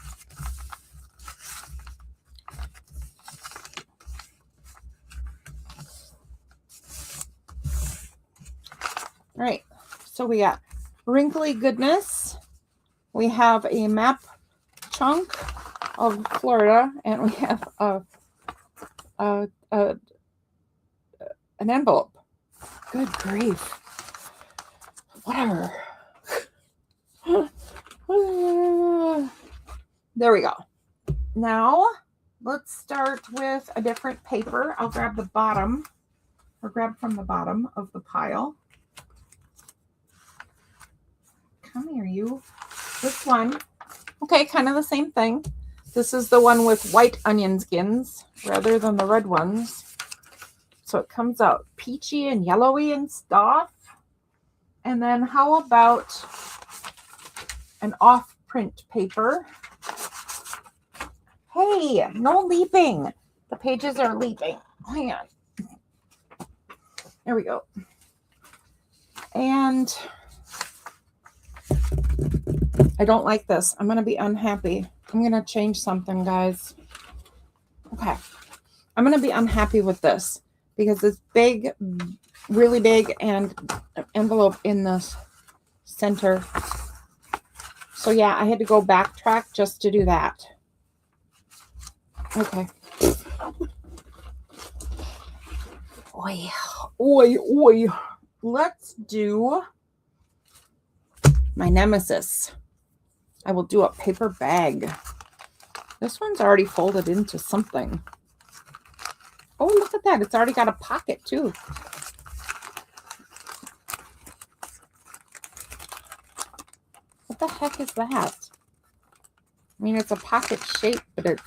All right, so we got wrinkly goodness. We have a map chunk of Florida, and we have an envelope. Good grief. Whatever. There we go. Now, let's start with a different paper. I'll grab the bottom, or grab from the bottom of the pile. Come here, you. This one. Okay, kind of the same thing. This is the one with white onion skins rather than the red ones. So it comes out peachy and yellowy and stuff. And then how about an off-print paper? Hey, no leaping. The pages are leaping. Hang on. There we go. And I don't like this. I'm going to be unhappy. I'm going to change something, guys. Okay. I'm going to be unhappy with this because it's big, really big, and envelope in the center. So yeah, I had to go backtrack just to do that. Okay. Oi, oi, oi. Let's do my nemesis. I will do a paper bag. This one's already folded into something. Oh, look at that. It's already got a pocket too. What the heck is that? I mean, it's a pocket shape, but it's...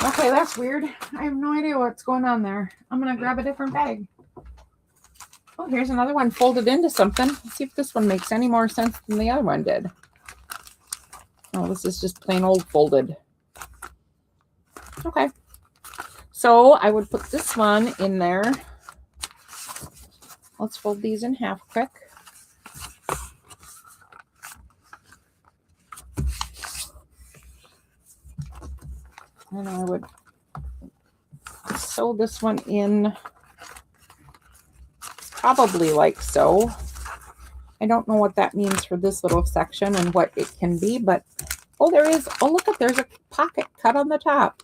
Okay, that's weird. I have no idea what's going on there. I'm going to grab a different bag. Oh, here's another one folded into something. Let's see if this one makes any more sense than the other one did. Oh, this is just plain old folded. Okay. So I would put this one in there. Let's fold these in half quick. And I would sew this one in probably like so. I don't know what that means for this little section and what it can be, but oh, there is. Oh, look, there's a pocket cut on the top.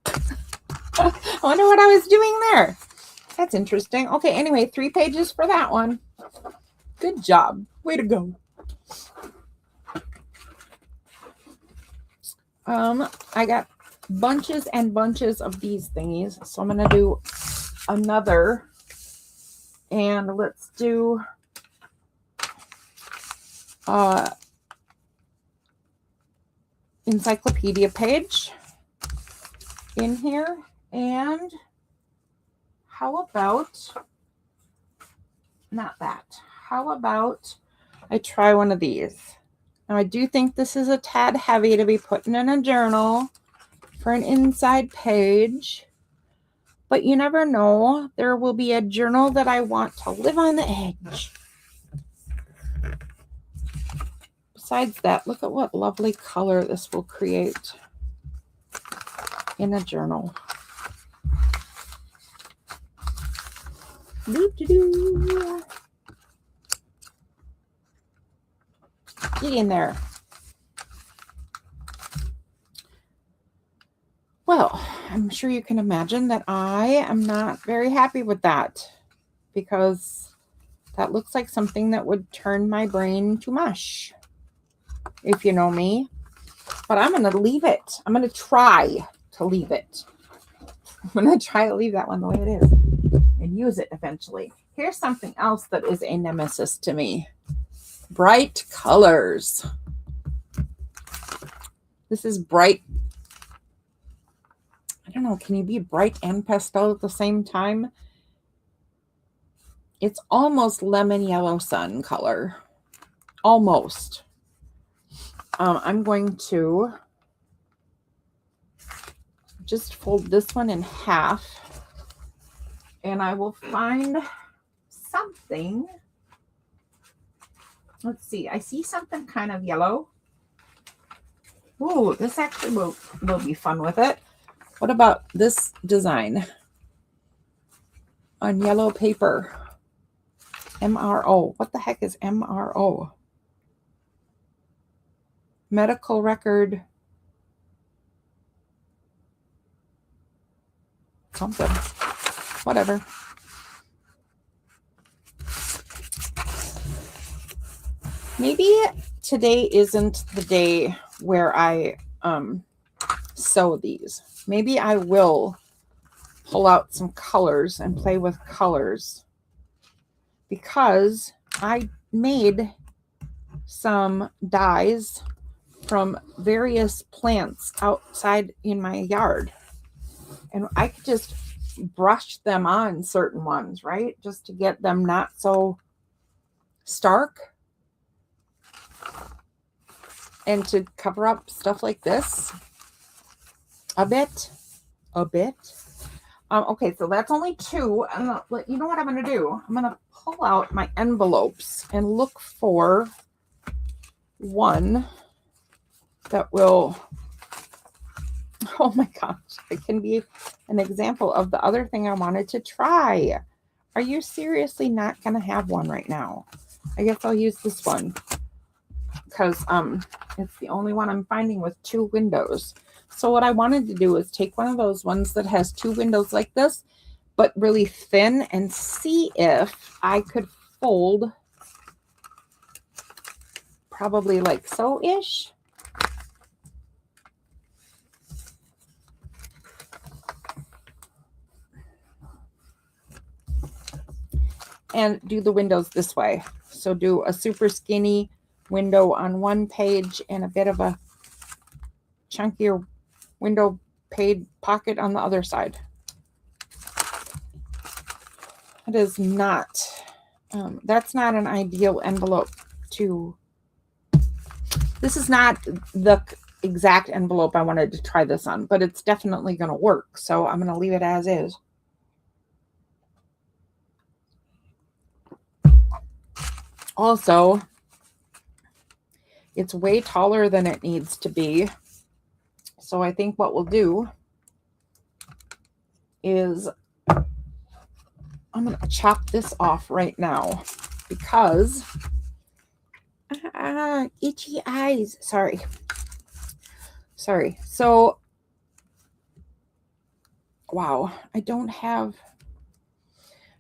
I wonder what I was doing there. That's interesting. Okay, anyway, 3 pages for that one. Good job. Way to go. I got bunches and bunches of these thingies, so I'm gonna do another, and let's do encyclopedia page in here. And how about not that? How about I try one of these? Now, I do think this is a tad heavy to be putting in a journal for an inside page, but you never know. There will be a journal that I want to live on the edge. besides that, look at what lovely color this will create in a journal. Doo-doo-doo. Get in there. Well, I'm sure you can imagine that I am not very happy with that, because that looks like something that would turn my brain to mush, if you know me. But I'm going to leave it. I'm going to try to leave it. I'm going to try to leave that one the way it is and use it eventually. Here's something else that is a nemesis to me. Bright colors. This is bright. I don't know, can you be bright and pastel at the same time? It's almost lemon yellow sun color. Almost. I'm going to just fold this one in half, and I will find something. Let's see. I see something kind of yellow. Ooh, this actually will be fun with it. What about this design on yellow paper? MRO. What the heck is MRO? Medical record. Something. Whatever. Maybe today isn't the day where I sew these. Maybe I will pull out some colors and play with colors, because I made some dies from various plants outside in my yard, and I could just brush them on certain ones, right? Just to get them not so stark, and to cover up stuff like this a bit. Okay, so that's only two. You know what I'm going to do? I'm going to pull out my envelopes and look for one that will, oh my gosh, it can be an example of the other thing I wanted to try. Are you seriously not going to have one right now? I guess I'll use this one, because it's the only one I'm finding with two windows. So what I wanted to do is take one of those ones that has two windows like this, but really thin, and see if I could fold probably like so-ish. And do the windows this way. So do a super skinny window on one page and a bit of a chunkier window page pocket on the other side. It is not, that's not an ideal envelope to, this is not the exact envelope I wanted to try this on, but it's definitely going to work. So I'm going to leave it as is. Also, it's way taller than it needs to be. So I think what we'll do is I'm going to chop this off right now, because itchy eyes. Sorry. So, wow, I don't have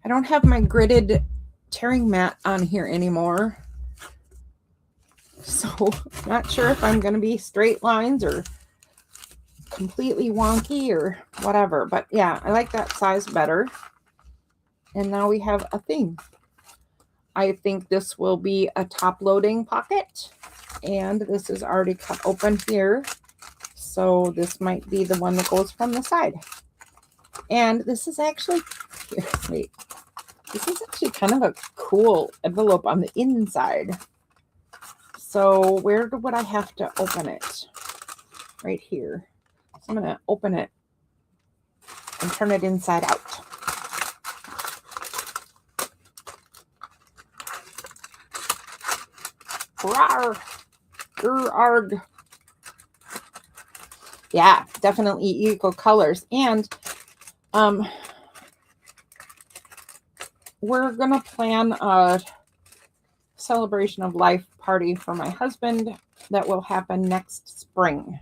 my gridded tearing mat on here anymore. So, not sure if I'm going to be straight lines or completely wonky or whatever. But yeah, I like that size better. And now we have a thing. I think this will be a top loading pocket. And this is already cut open here. So this might be the one that goes from the side. And this is actually, here, wait. This is actually kind of a cool envelope on the inside. So where would I have to open it? Right here. So I'm going to open it and turn it inside out. Rawr. Arg. Yeah, definitely eco colors. And we're going to plan a celebration of life party for my husband that will happen next spring.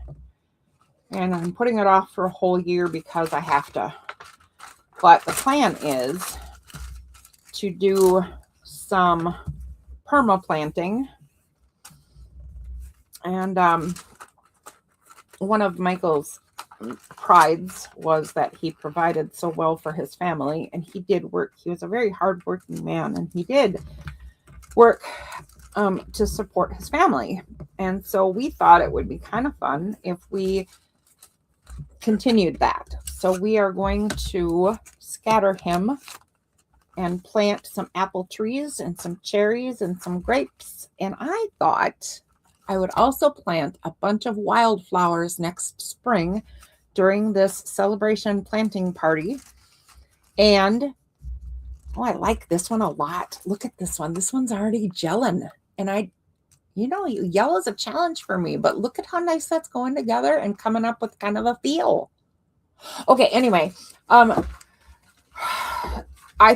And I'm putting it off for a whole year because I have to. But the plan is to do some permaplanting. And one of Michael's prides was that he provided so well for his family, and he did work. He was a very hardworking man, and he did work to support his family. And so we thought it would be kind of fun if we continued that. So we are going to scatter him and plant some apple trees and some cherries and some grapes. And I thought I would also plant a bunch of wildflowers next spring during this celebration planting party. And oh, I like this one a lot. Look at this one. This one's already gelling. And yellow is a challenge for me, but look at how nice that's going together and coming up with kind of a feel. Okay, anyway, I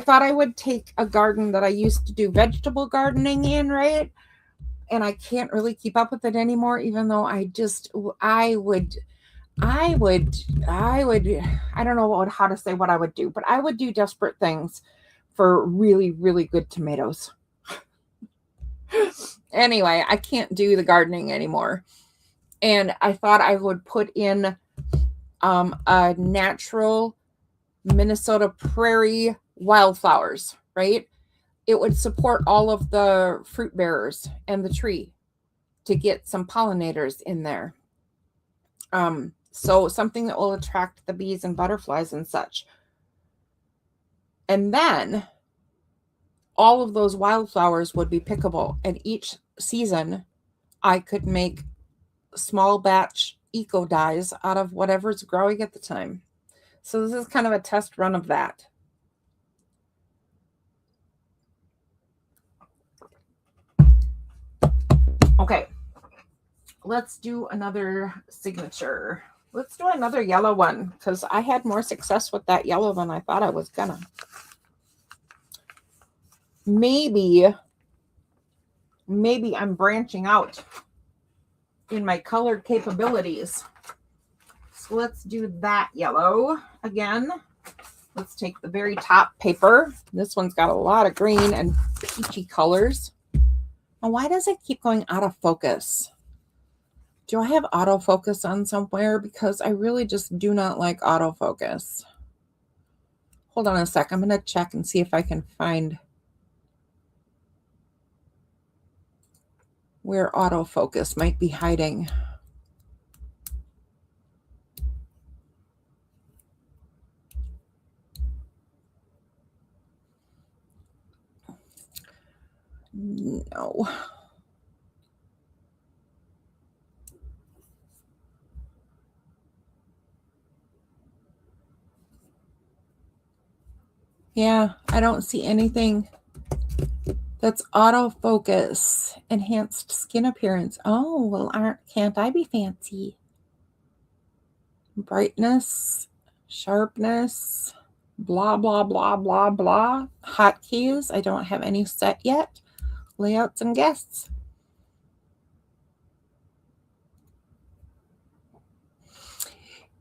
thought I would take a garden that I used to do vegetable gardening in, right? And I can't really keep up with it anymore, even though I would, I don't know how to say what I would do, but I would do desperate things for really, really good tomatoes. Anyway, I can't do the gardening anymore. And I thought I would put in a natural Minnesota prairie wildflowers, right? It would support all of the fruit bearers and the tree to get some pollinators in there. So something that will attract the bees and butterflies and such. And then all of those wildflowers would be pickable. And each season, I could make small batch eco dyes out of whatever's growing at the time. So this is kind of a test run of that. Okay, let's do another signature. Let's do another yellow one because I had more success with that yellow than I thought I was gonna. Maybe I'm branching out in my colored capabilities. So let's do that yellow again. Let's take the very top paper. This one's got a lot of green and peachy colors. Now, why does it keep going out of focus? Do I have autofocus on somewhere? Because I really just do not like autofocus. Hold on a sec. I'm going to check and see if I can find where autofocus might be hiding. No. Yeah, I don't see anything that's autofocus. Enhanced skin appearance. Oh, well, can't I be fancy? Brightness, sharpness, blah, blah, blah, blah, blah. Hotkeys. I don't have any set yet. Layouts and guests.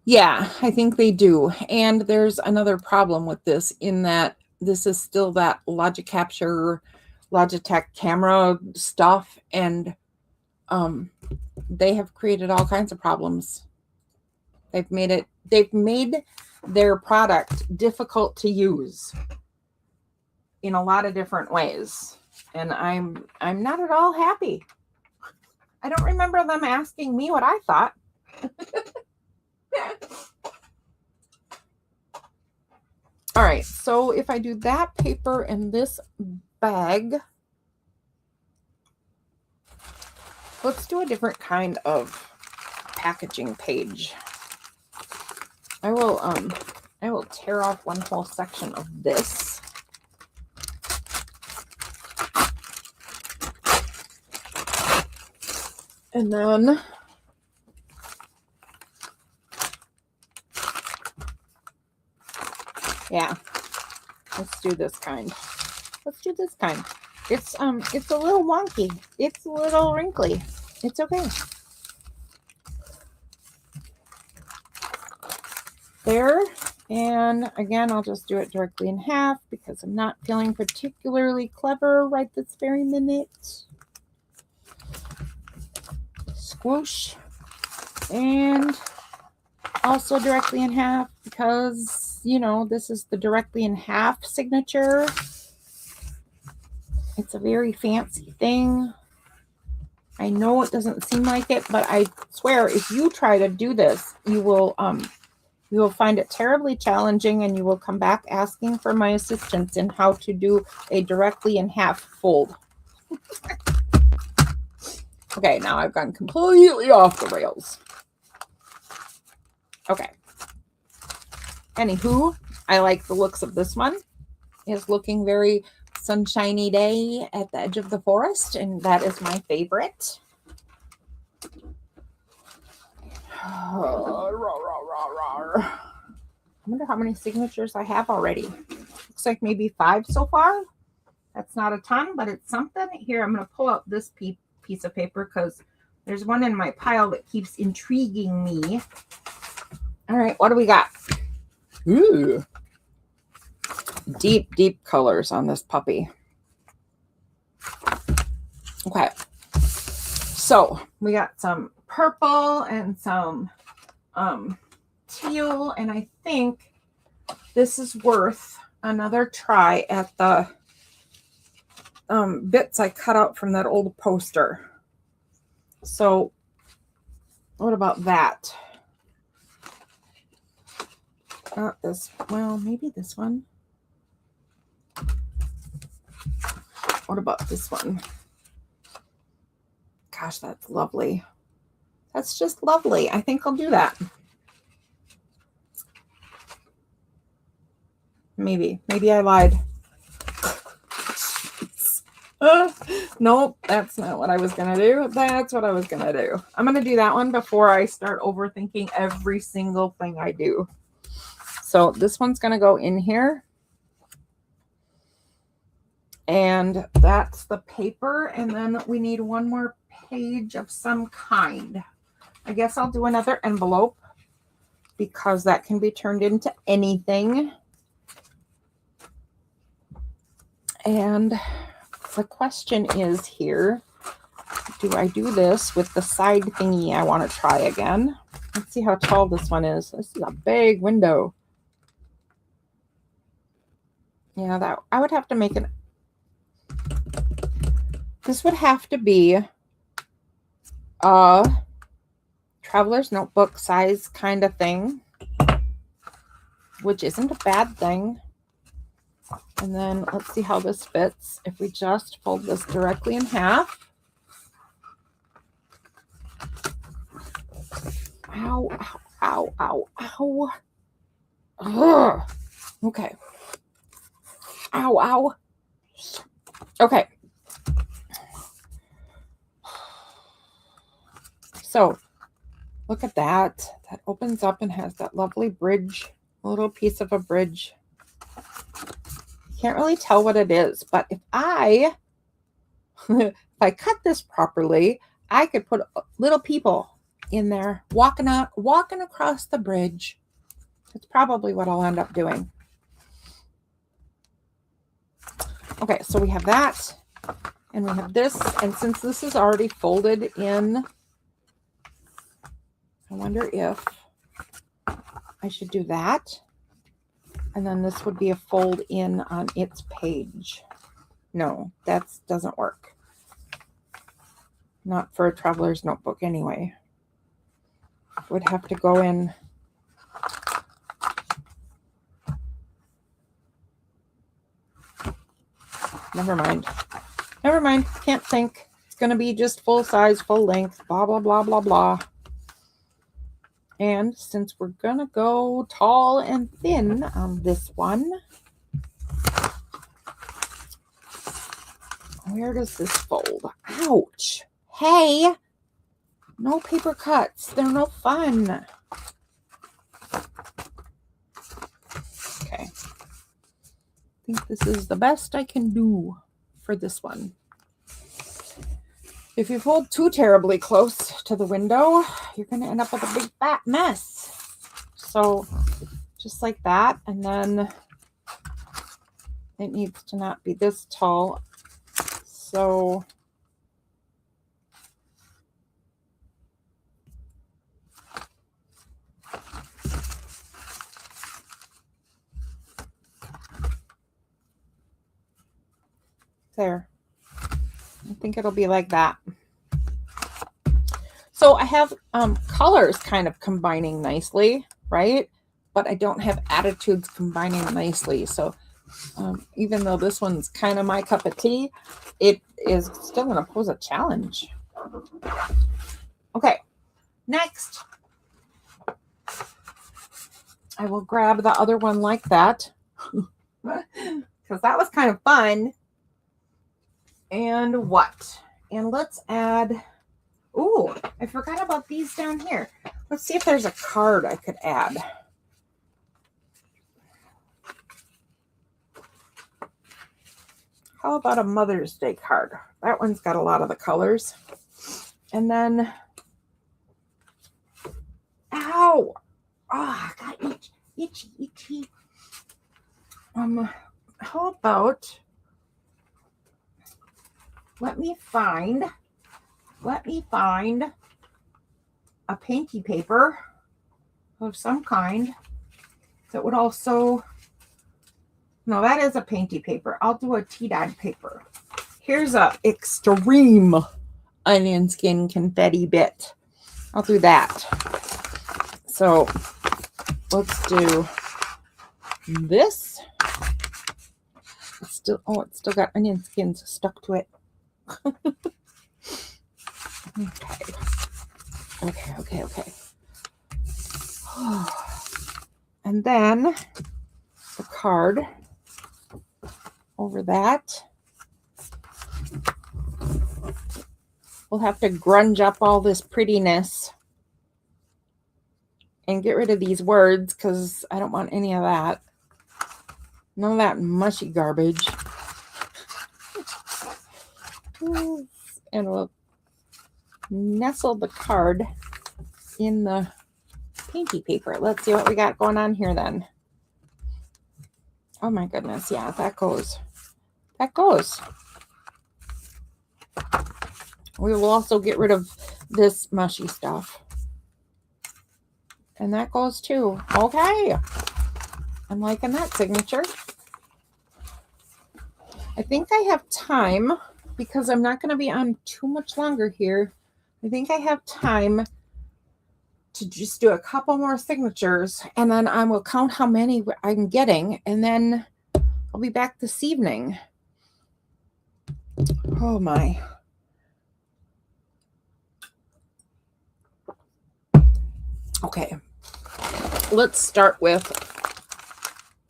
Yeah, I think they do. And there's another problem with this in that this is still that Logitech camera stuff. And they have created all kinds of problems. They've made their product difficult to use in a lot of different ways. And I'm not at all happy. I don't remember them asking me what I thought. All right, so if I do that paper in this bag, let's do a different kind of packaging page. I will tear off one whole section of this. And then yeah, let's do this kind. Let's do this kind. It's a little wonky. It's a little wrinkly. It's okay. There. And again, I'll just do it directly in half because I'm not feeling particularly clever right this very minute. Squoosh. And also directly in half because, you know, this is the directly in half signature. It's a very fancy thing. I know it doesn't seem like it, but I swear if you try to do this, you will find it terribly challenging and you will come back asking for my assistance in how to do a directly in half fold. Okay, now I've gone completely off the rails. Okay. Anywho, I like the looks of this one. It's looking very sunshiny day at the edge of the forest, and that is my favorite. I wonder how many signatures I have already. Looks like maybe 5 so far. That's not a ton, but it's something. Here, I'm going to pull out this piece of paper because there's one in my pile that keeps intriguing me. All right, what do we got? Ooh. Deep, deep colors on this puppy. Okay. So we got some purple and some teal, and I think this is worth another try at the bits I cut out from that old poster. So what about that? Not this. Well, maybe this one. What about this one? Gosh, that's lovely. That's just lovely. I think I'll do that. Maybe I lied. Nope, that's not what I was going to do. That's what I was going to do. I'm going to do that one before I start overthinking every single thing I do. So this one's going to go in here. And that's the paper. And then we need one more page of some kind. I guess I'll do another envelope because that can be turned into anything. And the question is here, do I do this with the side thingy I want to try again? Let's see how tall this one is. This is a big window. Yeah, that I would have to make it. This would have to be a traveler's notebook size kind of thing, which isn't a bad thing. And then let's see how this fits. If we just fold this directly in half. Ow, ow, ow, ow, ow. Ugh. Okay. Ow, ow. Okay. So look at that. That opens up and has that lovely bridge, a little piece of a bridge. Can't really tell what it is, but if I cut this properly, I could put little people in there walking across the bridge. That's probably what I'll end up doing. Okay, so we have that, and we have this, and since this is already folded in, I wonder if I should do that. And then this would be a fold in on its page. No, that doesn't work. Not for a traveler's notebook anyway. Would have to go in. Never mind. Never mind. Can't think. It's going to be just full size, full length, blah, blah, blah, blah, blah. And since we're going to go tall and thin on this one, where does this fold? Ouch. Hey, No paper cuts. They're no fun. Okay. I think this is the best I can do for this one. If you fold too terribly close to the window, you're going to end up with a big fat mess. So just like that, and then it needs to not be this tall. So there. I think it'll be like that. So I have colors kind of combining nicely, right? But I don't have attitudes combining nicely. So even though this one's kind of my cup of tea, it is still going to pose a challenge. Okay, next, I will grab the other one like that because that was kind of fun. And what? And let's add, oh, I forgot about these down here. Let's see if there's a card I could add. How about a Mother's Day card? That one's got a lot of the colors. And then, ow! I got itchy. How about, let me find a painty paper of some kind that would also, no, that is a painty paper. I'll do a tea dye paper. Here's a extreme onion skin confetti bit. I'll do that. So let's do this. It's still, oh, it's still got onion skins stuck to it. Okay. And then the card over that. We'll have to grunge up all this prettiness and get rid of these words because I don't want any of that. None of that mushy garbage. And we'll nestle the card in the painty paper. Let's see what we got going on here then. Oh my goodness, yeah, that goes. We will also get rid of this mushy stuff. And that goes too. Okay. I'm liking that signature. I think I have time because I'm not going to be on too much longer here. I think I have time to just do a couple more signatures and then I will count how many I'm getting and then I'll be back this evening. Oh my. Okay, let's start with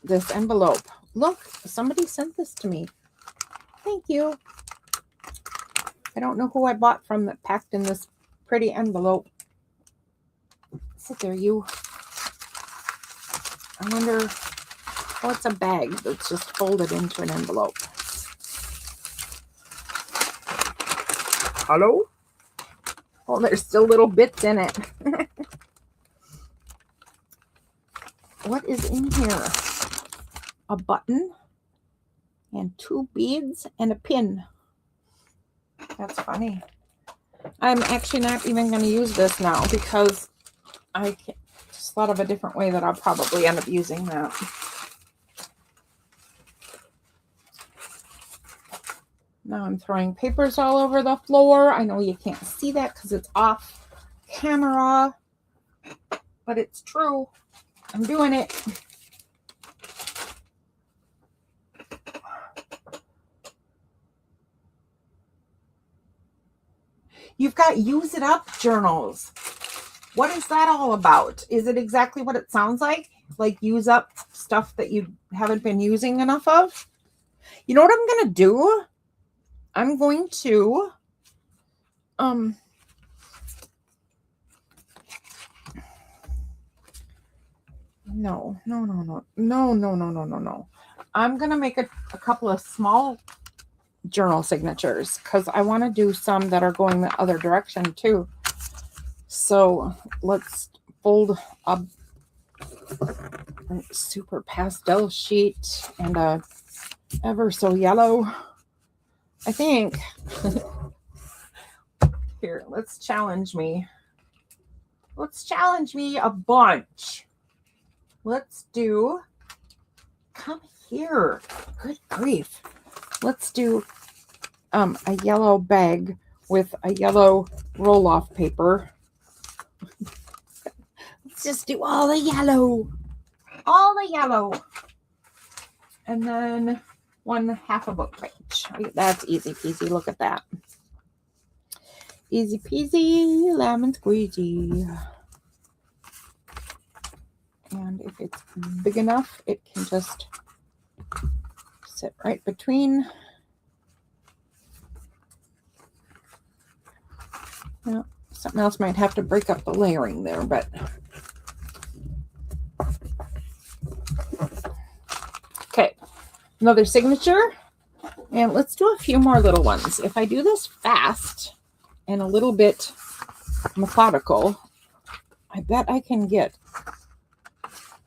this envelope. Look, somebody sent this to me. Thank you. I don't know who I bought from that packed in this pretty envelope. Sit there, you. I wonder, oh, it's a bag that's just folded into an envelope. Hello? Oh, there's still little bits in it. What is in here? A button and 2 beads and a pin. That's funny. I'm actually not even going to use this now because I just thought of a different way that I'll probably end up using that. Now I'm throwing papers all over the floor. I know you can't see that because it's off camera, but it's true. I'm doing it. You've got use it up journals. What is that all about? Is it exactly what it sounds like? Like use up stuff that you haven't been using enough of? You know what I'm going to do? I'm going to No. I'm going to make a couple of small journal signatures because I want to do some that are going the other direction too. So let's fold a super pastel sheet and a ever so yellow, I think. Here, let's challenge me. Let's challenge me a bunch. Let's do, come here. Good grief. Let's do a yellow bag with a yellow roll-off paper. Let's just do all the yellow. All the yellow. And then 1/2 a book page. That's easy peasy. Look at that. Easy peasy, lemon squeezy. And if it's big enough, it can just sit right between. Now, something else might have to break up the layering there, but okay. Another signature. And let's do a few more little ones. If I do this fast and a little bit methodical, I bet I can get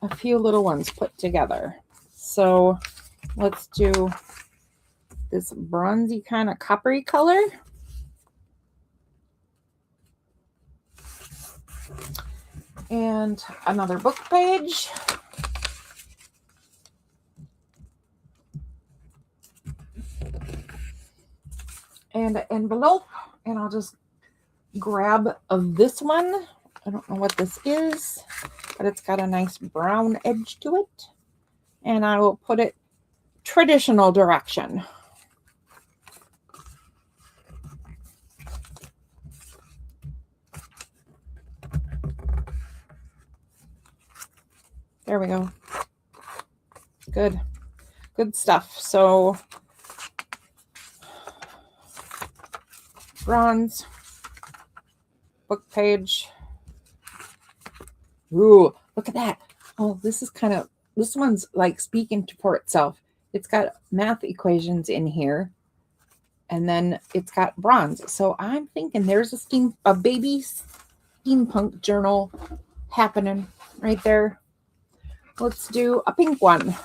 a few little ones put together. So let's do this bronzy kind of coppery color. And another book page. And an envelope. And I'll just grab this one. I don't know what this is, but it's got a nice brown edge to it. And I will put it traditional direction. There we go. Good. Good stuff. So bronze, book page. Ooh, look at that. Oh, this one's like speaking for itself. It's got math equations in here. And then it's got bronze. So I'm thinking there's a baby steampunk journal happening right there. Let's do a pink one.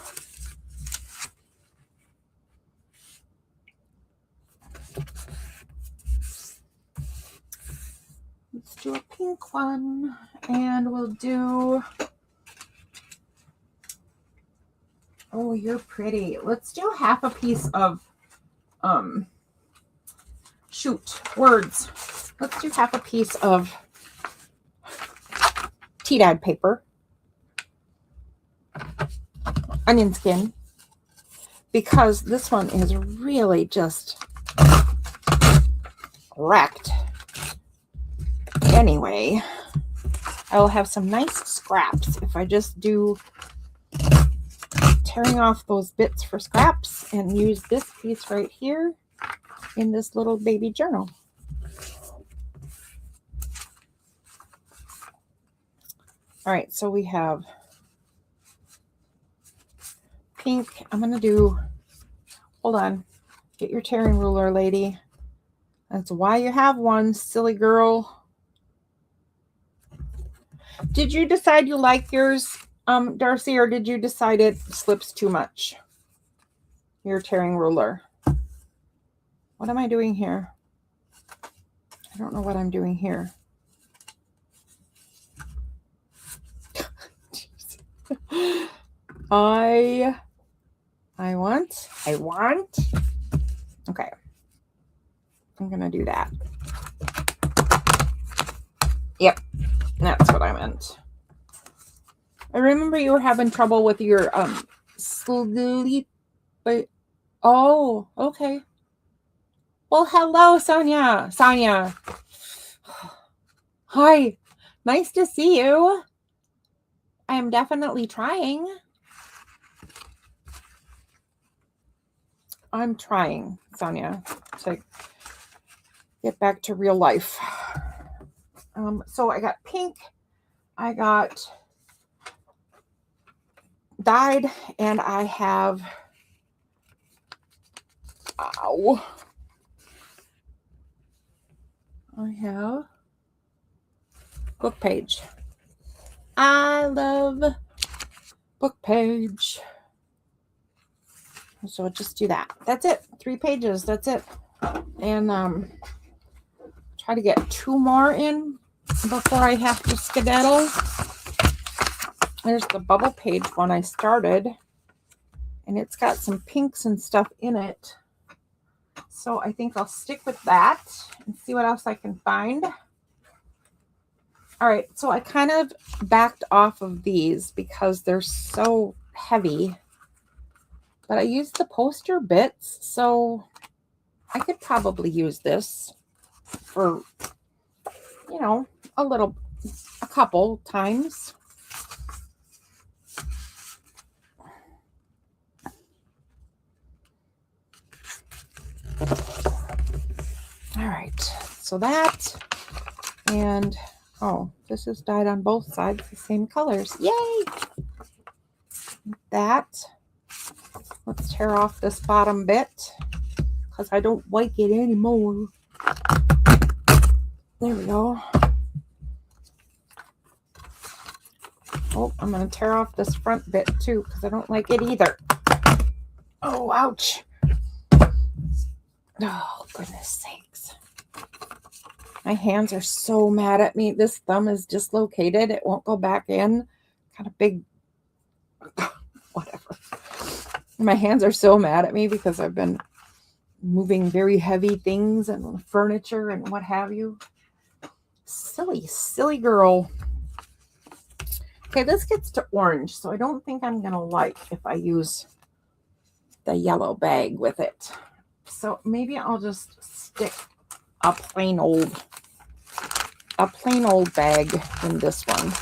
Let's do a pink one. And we'll do, oh, you're pretty. Let's do 1/2 a piece of, words. Let's do 1/2 a piece of tea dyed paper. Onion skin. Because this one is really just wrecked. Anyway, I will have some nice scraps if I just do tearing off those bits for scraps and use this piece right here in this little baby journal. All right, so we have pink. I'm going to do, hold on, get your tearing ruler, lady. That's why you have one, silly girl. Did you decide you like yours, Darcy, or did you decide it slips too much? Your tearing ruler. What am I doing here? I don't know what I'm doing here. I want. Okay. I'm going to do that. Yep. That's what I meant. I remember you were having trouble with your sleep. But oh, okay. Well, hello, Sonia. Hi. Nice to see you. I am definitely trying. I'm trying, Sonia, to get back to real life. So I got pink. I got dyed, and I have, ow, I have book page. I love book page. So I'll just do that. That's it. 3 pages. That's it. And try to get 2 more in before I have to skedaddle. There's the bubble page one I started, and it's got some pinks and stuff in it. So I think I'll stick with that and see what else I can find. All right, so I kind of backed off of these because they're so heavy, but I used the poster bits, so I could probably use this for, you know, a couple times. All right, so that, and oh, this is dyed on both sides, the same colors. Yay! That. Let's tear off this bottom bit because I don't like it anymore. There we go. Oh, I'm going to tear off this front bit too because I don't like it either. Oh, ouch. Oh, goodness sakes. My hands are so mad at me. This thumb is dislocated. It won't go back in. Kind of big. Whatever. My hands are so mad at me because I've been moving very heavy things and furniture and what have you. Silly, silly girl. Okay, this gets to orange, so I don't think I'm going to like if I use the yellow bag with it. So maybe I'll just stick a plain old bag in this one.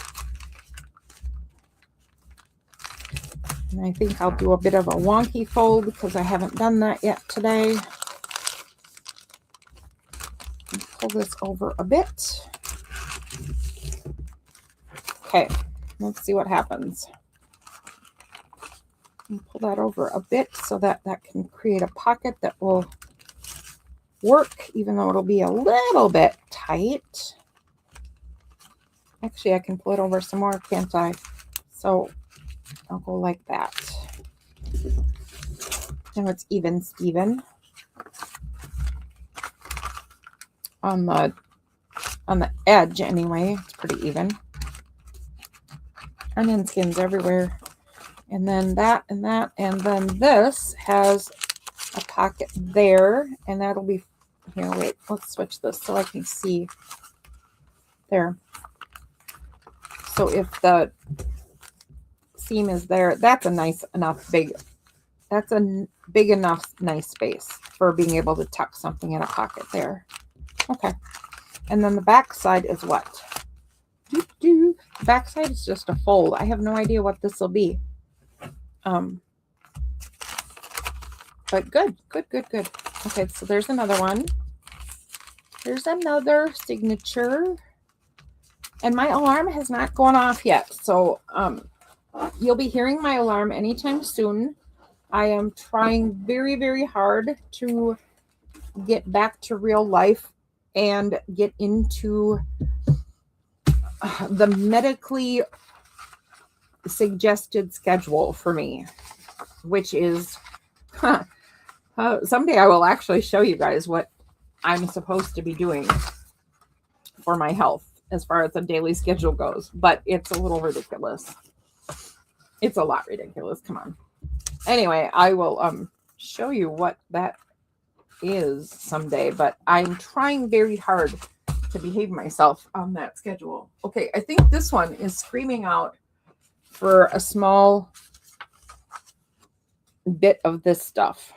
And I think I'll do a bit of a wonky fold because I haven't done that yet today. Pull this over a bit. Okay, let's see what happens. Pull that over a bit so that that can create a pocket that will work, even though it'll be a little bit tight. Actually, I can pull it over some more, can't I? So I'll go like that. Now it's even Steven. On the edge anyway, it's pretty even. Onion skins everywhere. And then that and that. And then this has a pocket there. And that'll be, here, wait, let's switch this so I can see. There. So if the seam is there, that's a nice enough big, that's a big enough nice space for being able to tuck something in a pocket there. Okay. And then the back side is what? The back side is just a fold. I have no idea what this will be. But good. Okay, so there's another one. There's another signature. And my alarm has not gone off yet. So you'll be hearing my alarm anytime soon. I am trying very, very hard to get back to real life and get into the medically suggested schedule for me, which is someday I will actually show you guys what I'm supposed to be doing for my health as far as the daily schedule goes, but it's a little ridiculous. It's a lot ridiculous. Come on. Anyway, I will show you what that is someday, but I'm trying very hard to behave myself on that schedule. Okay, I think this one is screaming out for a small bit of this stuff.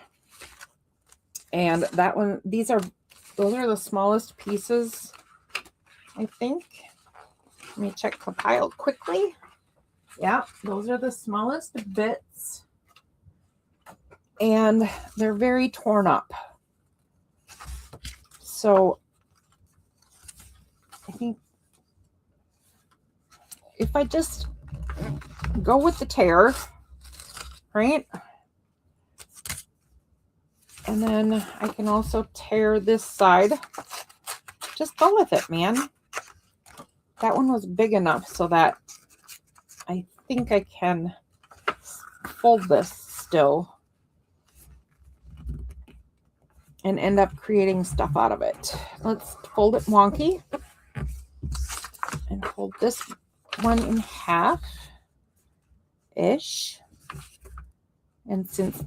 And that one, those are the smallest pieces, I think. Let me check compiled quickly. Yeah, those are the smallest bits. And they're very torn up. So I think if I just go with the tear, right? And then I can also tear this side. Just go with it, man. That one was big enough so that I think I can fold this still and end up creating stuff out of it. Let's fold it wonky and fold this one in half-ish. And since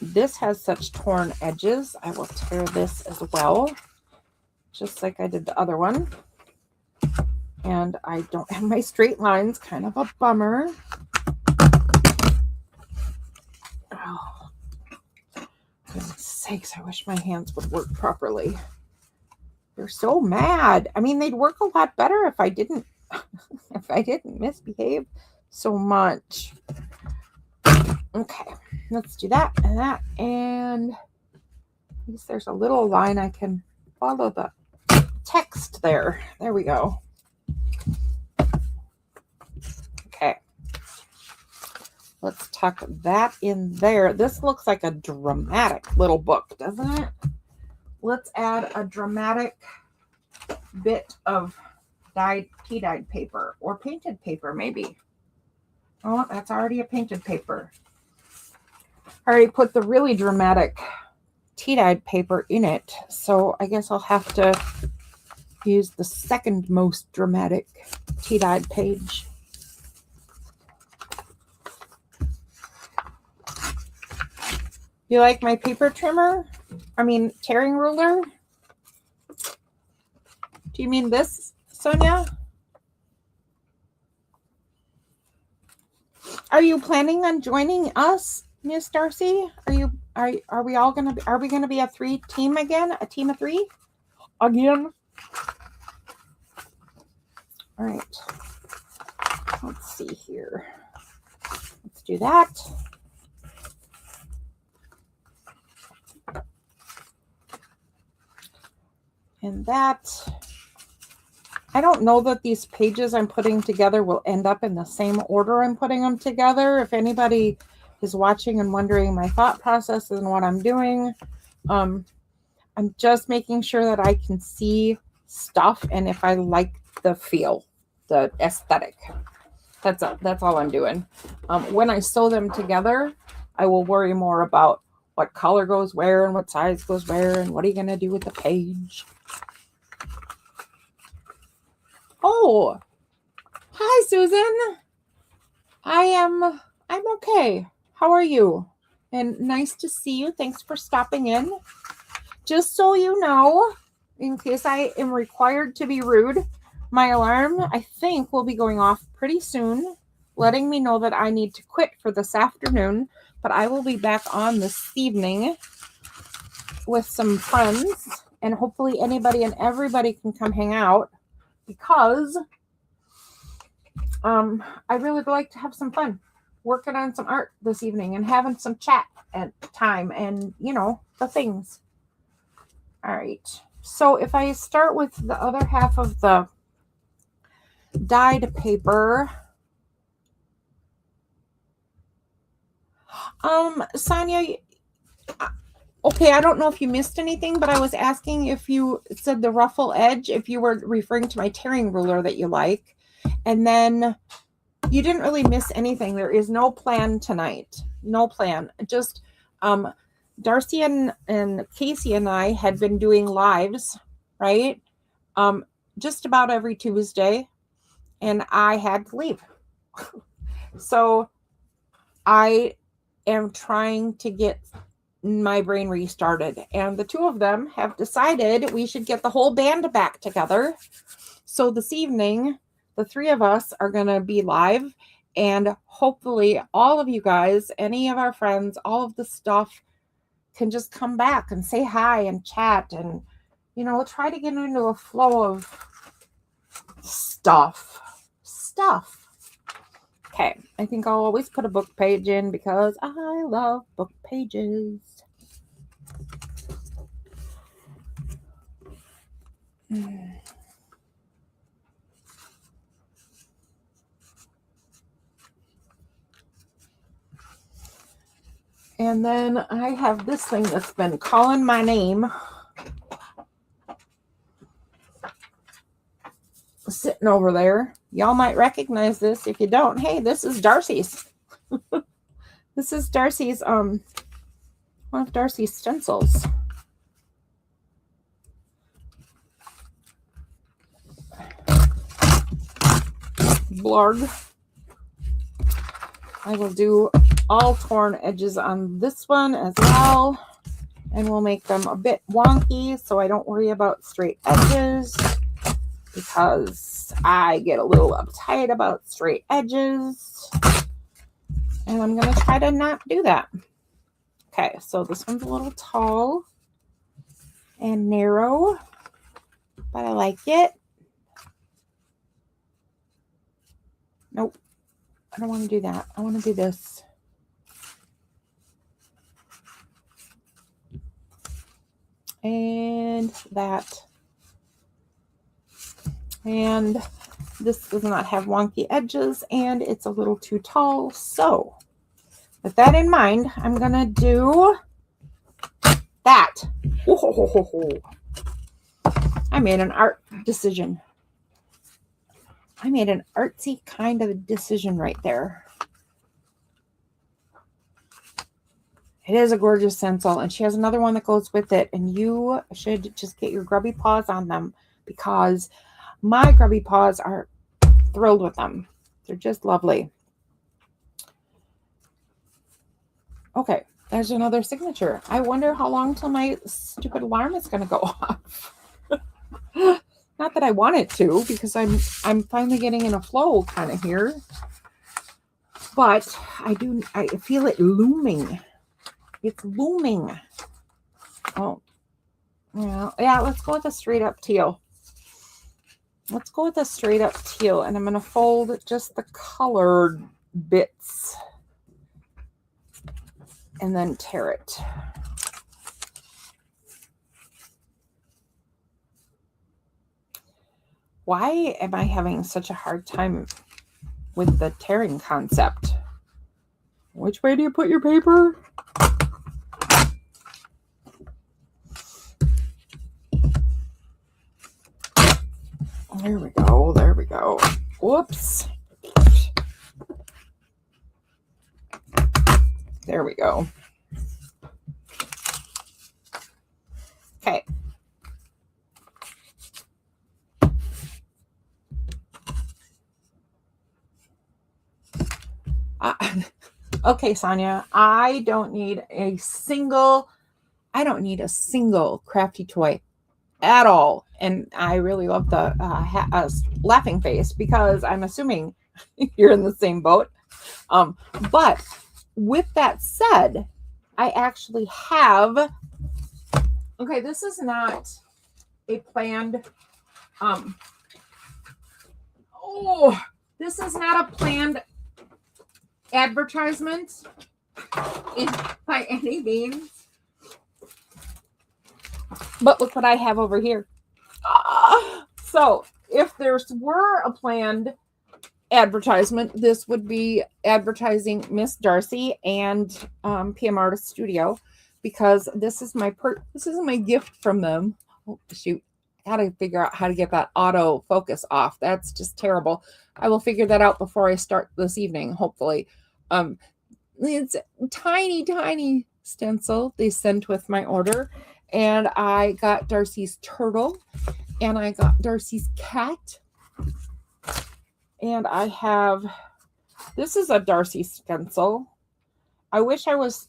this has such torn edges, I will tear this as well, just like I did the other one. And I don't have my straight lines, kind of a bummer. Oh, goodness sakes, I wish my hands would work properly. They're so mad. I mean, they'd work a lot better if I didn't misbehave so much. Okay, let's do that and that. And at least there's a little line I can follow the text there. There we go. Okay. Let's tuck that in there. This looks like a dramatic little book, doesn't it? Let's add a dramatic bit of tea-dyed paper or painted paper, maybe. Oh, that's already a painted paper. I already put the really dramatic tea-dyed paper in it, so I guess I'll have to use the second most dramatic tea-dyed page. You like my paper trimmer? I mean, tearing ruler? Do you mean this, Sonia? Are you planning on joining us, Miss Darcy? Are we all gonna be a 3 team again? A team of 3 again? All right. Let's see here. Let's do that. And that. I don't know that these pages I'm putting together will end up in the same order I'm putting them together. If anybody is watching and wondering my thought process and what I'm doing, I'm just making sure that I can see stuff and if I like the feel, the aesthetic. That's all I'm doing. When I sew them together, I will worry more about what color goes where and what size goes where and what are you going to do with the page. Oh, hi, Susan. I'm okay. How are you? And nice to see you. Thanks for stopping in. Just so you know, in case I am required to be rude, my alarm, I think, will be going off pretty soon, letting me know that I need to quit for this afternoon, but I will be back on this evening with some friends, and hopefully anybody and everybody can come hang out, because I really would like to have some fun working on some art this evening and having some chat at time and, you know, the things. All right. So if I start with the other half of the dyed paper, Sonia, okay, I don't know if you missed anything, but I was asking if you said the ruffle edge, if you were referring to my tearing ruler that you like. And then you didn't really miss anything. There is no plan tonight. No plan. Just Darcy and Casey and I had been doing lives, right? Just about every Tuesday. And I had to leave. So I am trying to get my brain restarted. And the two of them have decided we should get the whole band back together. So this evening, the three of us are going to be live. And hopefully all of you guys, any of our friends, all of the stuff can just come back and say hi and chat. And, you know, try to get into a flow of stuff. Okay, I think I'll always put a book page in because I love book pages. And then I have this thing that's been calling my name, sitting over there. Y'all might recognize this. If you don't, hey, this is Darcy's. This is Darcy's, one of Darcy's stencils. Blarg. I will do all torn edges on this one as well, and we'll make them a bit wonky so I don't worry about straight edges, because I get a little uptight about straight edges, and I'm going to try to not do that. Okay, so this one's a little tall and narrow, but I like it. Nope, I don't want to do that. I want to do this. And that. And this does not have wonky edges, and it's a little too tall. So with that in mind, I'm going to do that. I made an art decision. I made an artsy kind of a decision right there. It is a gorgeous stencil, and she has another one that goes with it, and you should just get your grubby paws on them, because my grubby paws are thrilled with them. They're just lovely. Okay, there's another signature. I wonder how long till my stupid alarm is going to go off. Not that I want it to, because I'm finally getting in a flow kind of here. But I feel it looming. It's looming. Oh, yeah, let's go with a straight up teal. Let's go with a straight up teal, and I'm going to fold just the colored bits and then tear it. Why am I having such a hard time with the tearing concept? Which way do you put your paper? There we go. There we go. Whoops. There we go. Okay. Okay, Sonia, I don't need a single crafty toy at all. And I really love the laughing face, because I'm assuming you're in the same boat. But with that said, I actually have, okay, this is not a planned, this is not a planned advertisement by any means. But look what I have over here. So if there were a planned advertisement, this would be advertising Miss Darcy and PM Artist Studio, because this is my gift from them. Oh shoot, I gotta figure out how to get that auto focus off. That's just terrible. I will figure that out before I start this evening, hopefully. It's a tiny stencil they sent with my order, and I got Darcy's turtle, and I got Darcy's cat, and I have, this is a Darcy stencil. I wish I was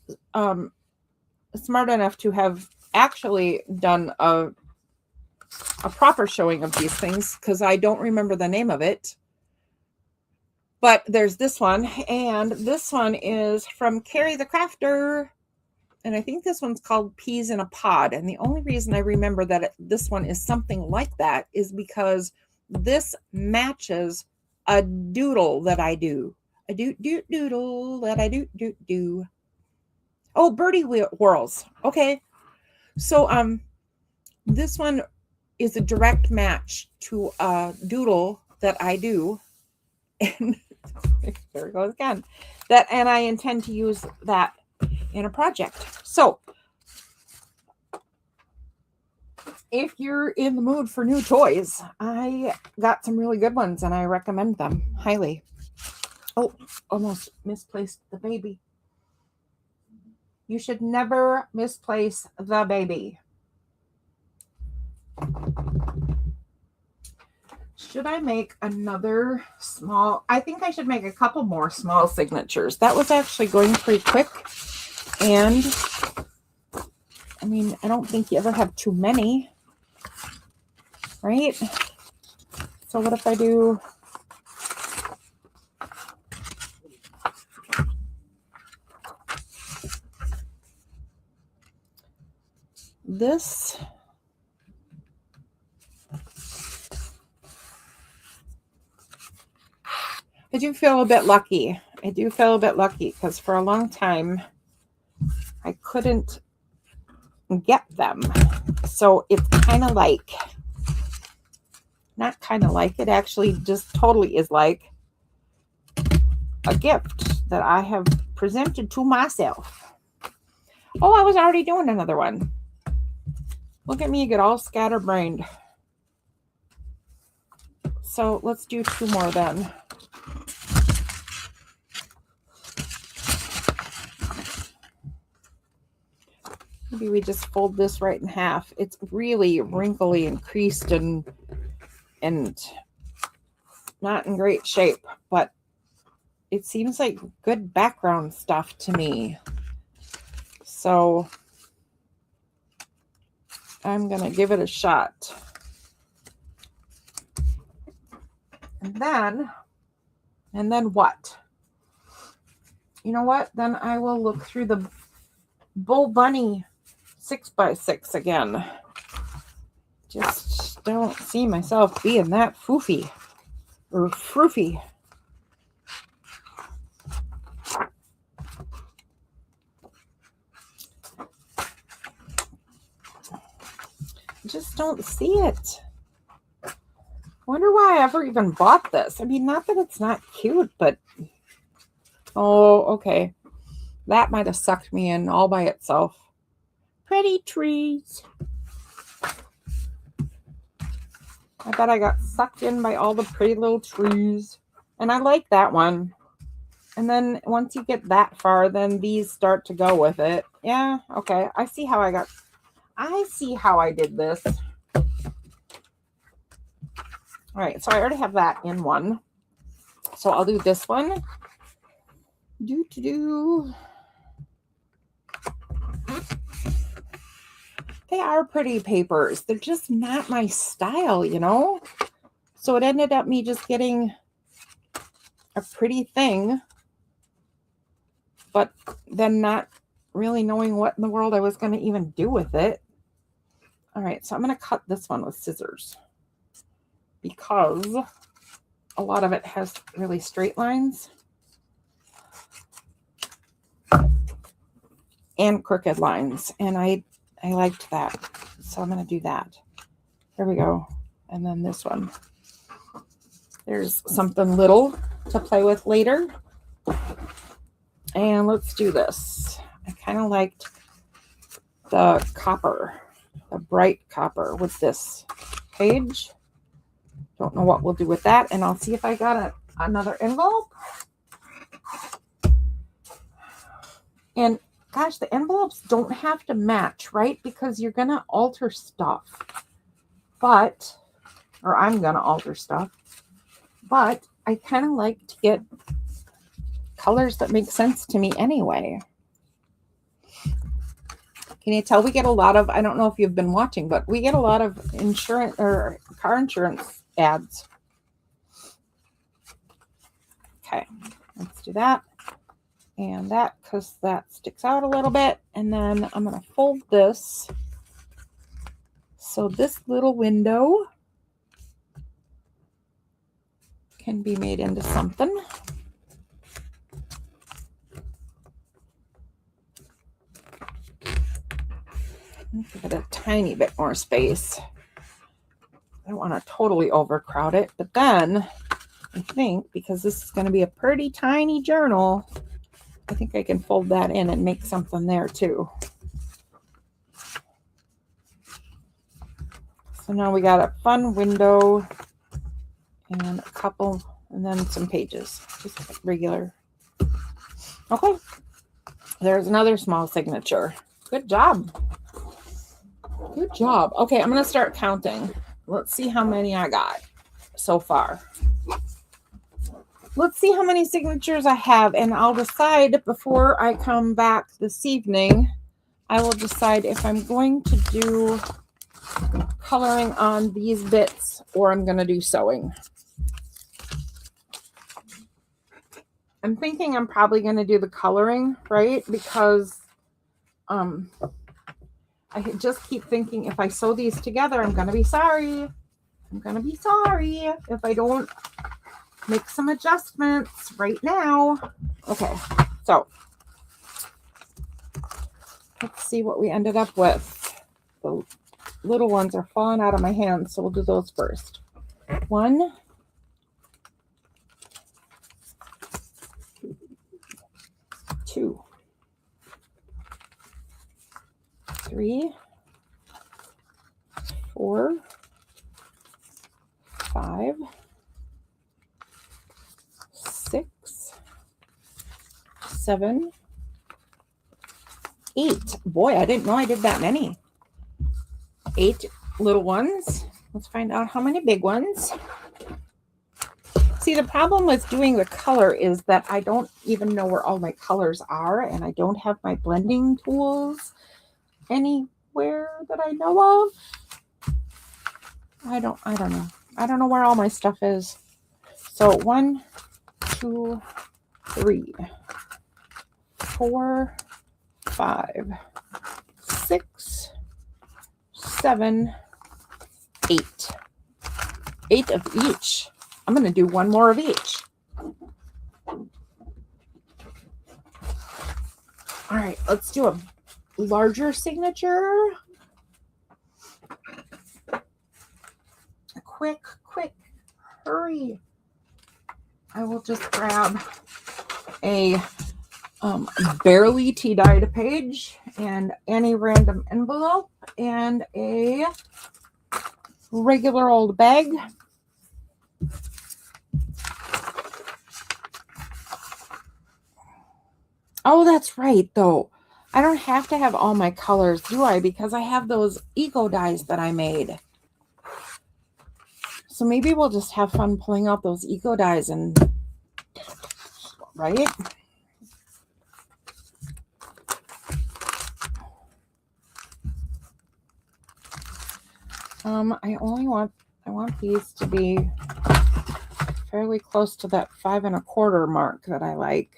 smart enough to have actually done a proper showing of these things, because I don't remember the name of it. But there's this one, and this one is from Carrie the Crafter, and I think this one's called Peas in a Pod. And the only reason I remember that this one is something like that is because this matches a doodle that I do. A doodle that I do. Oh, Birdie Whirls. Okay. So this one is a direct match to a doodle that I do. And there it goes again. And I intend to use that in a project. So if you're in the mood for new toys, I got some really good ones and I recommend them highly. Oh, almost misplaced the baby. You should never misplace the baby. Should I make another small? I think I should make a couple more small signatures. That was actually going pretty quick. And I mean, I don't think you ever have too many, right? So what if I do this? I do feel a bit lucky. I do feel a bit lucky because for a long time I couldn't get them. So it's kind of like, not kind of like, it actually just totally is like a gift that I have presented to myself. Oh, I was already doing another one. Look at me get all scatterbrained. So let's do 2 more then. Maybe we just fold this right in half. It's really wrinkly and creased and not in great shape, but it seems like good background stuff to me. So I'm going to give it a shot. And then what? You know what? Then I will look through the Bull Bunny 6x6 again. Just don't see myself being that foofy or froofy. Just don't see it. Wonder why I ever even bought this. I mean, not that it's not cute, but oh, okay. That might have sucked me in all by itself. Pretty trees. I bet I got sucked in by all the pretty little trees. And I like that one. And then once you get that far, then these start to go with it. Yeah, okay. I see how I did this. All right, so I already have that in one. So I'll do this one. They are pretty papers. They're just not my style, you know? So it ended up me just getting a pretty thing, but then not really knowing what in the world I was going to even do with it. All right, so I'm going to cut this one with scissors because a lot of it has really straight lines and crooked lines, and I liked that, so I'm going to do that. There we go. And then this one. There's something little to play with later. And let's do this. I kind of liked the copper, the bright copper with this page. Don't know what we'll do with that, and I'll see if I got another envelope. And gosh, the envelopes don't have to match, right? Because you're going to alter stuff. Or I'm going to alter stuff. But I kind of like to get colors that make sense to me anyway. Can you tell we get a lot of, I don't know if you've been watching, but we get a lot of insurance or car insurance ads. Okay, let's do that. And that, because that sticks out a little bit. And then I'm going to fold this. So this little window can be made into something. Give it a tiny bit more space. I don't want to totally overcrowd it, but then I think because this is going to be a pretty tiny journal, I think I can fold that in and make something there too. So now we got a fun window and a couple, and then some pages, just regular. Okay, there's another small signature. Good job. Good job. Okay, I'm going to start counting. Let's see how many I got so far. Let's see how many signatures I have, and I'll decide before I come back this evening. I will decide if I'm going to do coloring on these bits or I'm going to do sewing. I'm thinking I'm probably going to do the coloring, right? Because I just keep thinking if I sew these together, I'm going to be sorry. I'm going to be sorry if I don't make some adjustments right now. Okay, so let's see what we ended up with. The little ones are falling out of my hands, so we'll do those first. 1, 2, 3, 4, 5, 6, 7, 8. Boy, I didn't know I did that many. 8 little ones. Let's find out how many big ones. See, the problem with doing the color is that I don't even know where all my colors are, and I don't have my blending tools anywhere that I know of. I don't know. I don't know where all my stuff is. So 1, 2, 3, 4, 5, 6, 7, 8. 8 of each. I'm going to do 1 more of each. All right, let's do a larger signature. Quick, hurry. I will just grab a barely tea-dyed page and any random envelope and a regular old bag. Oh, that's right, though. I don't have to have all my colors, do I? Because I have those eco dies that I made. So maybe we'll just have fun pulling out those eco dies and, right? I want these to be fairly close to that 5 1/4 mark that I like.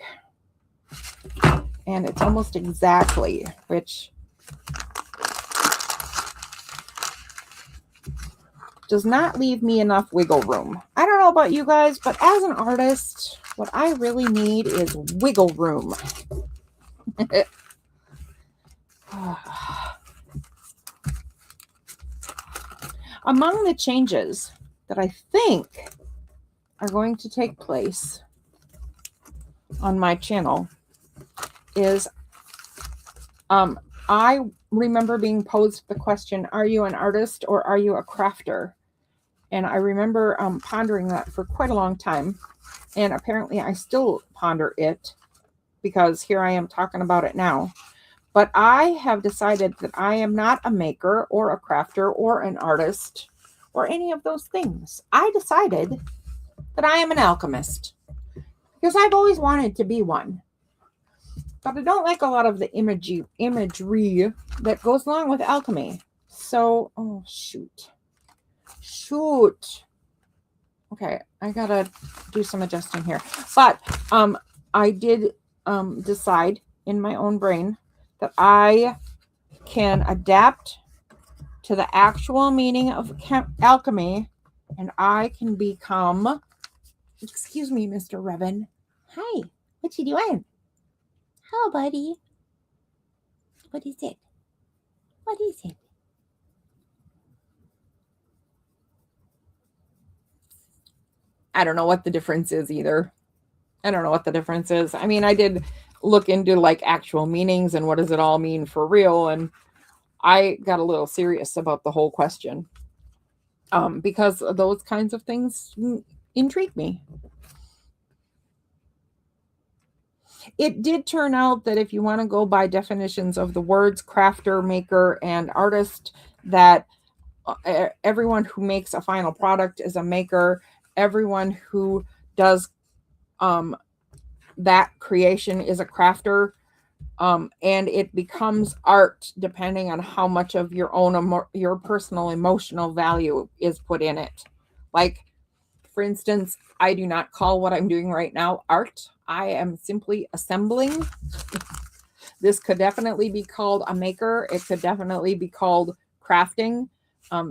And it's almost exactly, which does not leave me enough wiggle room. I don't know about you guys, but as an artist, what I really need is wiggle room. Among the changes that I think are going to take place on my channel is I remember being posed the question, are you an artist or are you a crafter? And I remember pondering that for quite a long time. And apparently I still ponder it because here I am talking about it now. But I have decided that I am not a maker or a crafter or an artist or any of those things. I decided that I am an alchemist because I've always wanted to be one. But I don't like a lot of the imagery that goes along with alchemy. So, oh, shoot. Okay, I gotta do some adjusting here. But I did decide in my own brain that I can adapt to the actual meaning of alchemy, and I can become, excuse me, Mr. Revan. Hi, what you doing? Hello, buddy. What is it? What is it? I don't know what the difference is either. I don't know what the difference is. I mean, I did look into like actual meanings and what does it all mean for real. And I got a little serious about the whole question because those kinds of things intrigue me. It did turn out that if you want to go by definitions of the words crafter, maker, and artist, that everyone who makes a final product is a maker. Everyone who does that creation is a crafter. And it becomes art depending on how much of your own your personal emotional value is put in it. Like, for instance, I do not call what I'm doing right now art. I am simply assembling. This could definitely be called a maker. It could definitely be called crafting,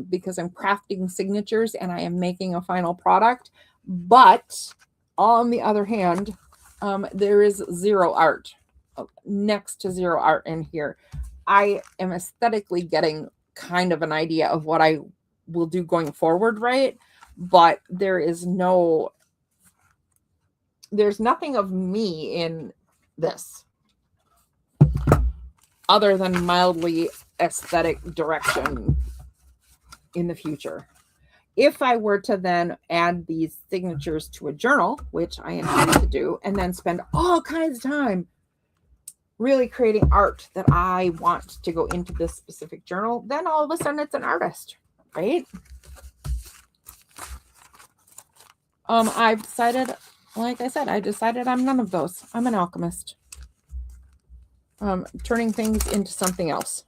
because I'm crafting signatures and I am making a final product. But on the other hand, there is zero art, next to zero art in here. I am aesthetically getting kind of an idea of what I will do going forward, right? But there's nothing of me in this other than mildly aesthetic direction in the future. If I were to then add these signatures to a journal, which I intend to do, and then spend all kinds of time really creating art that I want to go into this specific journal, then all of a sudden it's an artist, right? I've decided, like I said, I'm none of those. I'm an alchemist. Turning things into something else.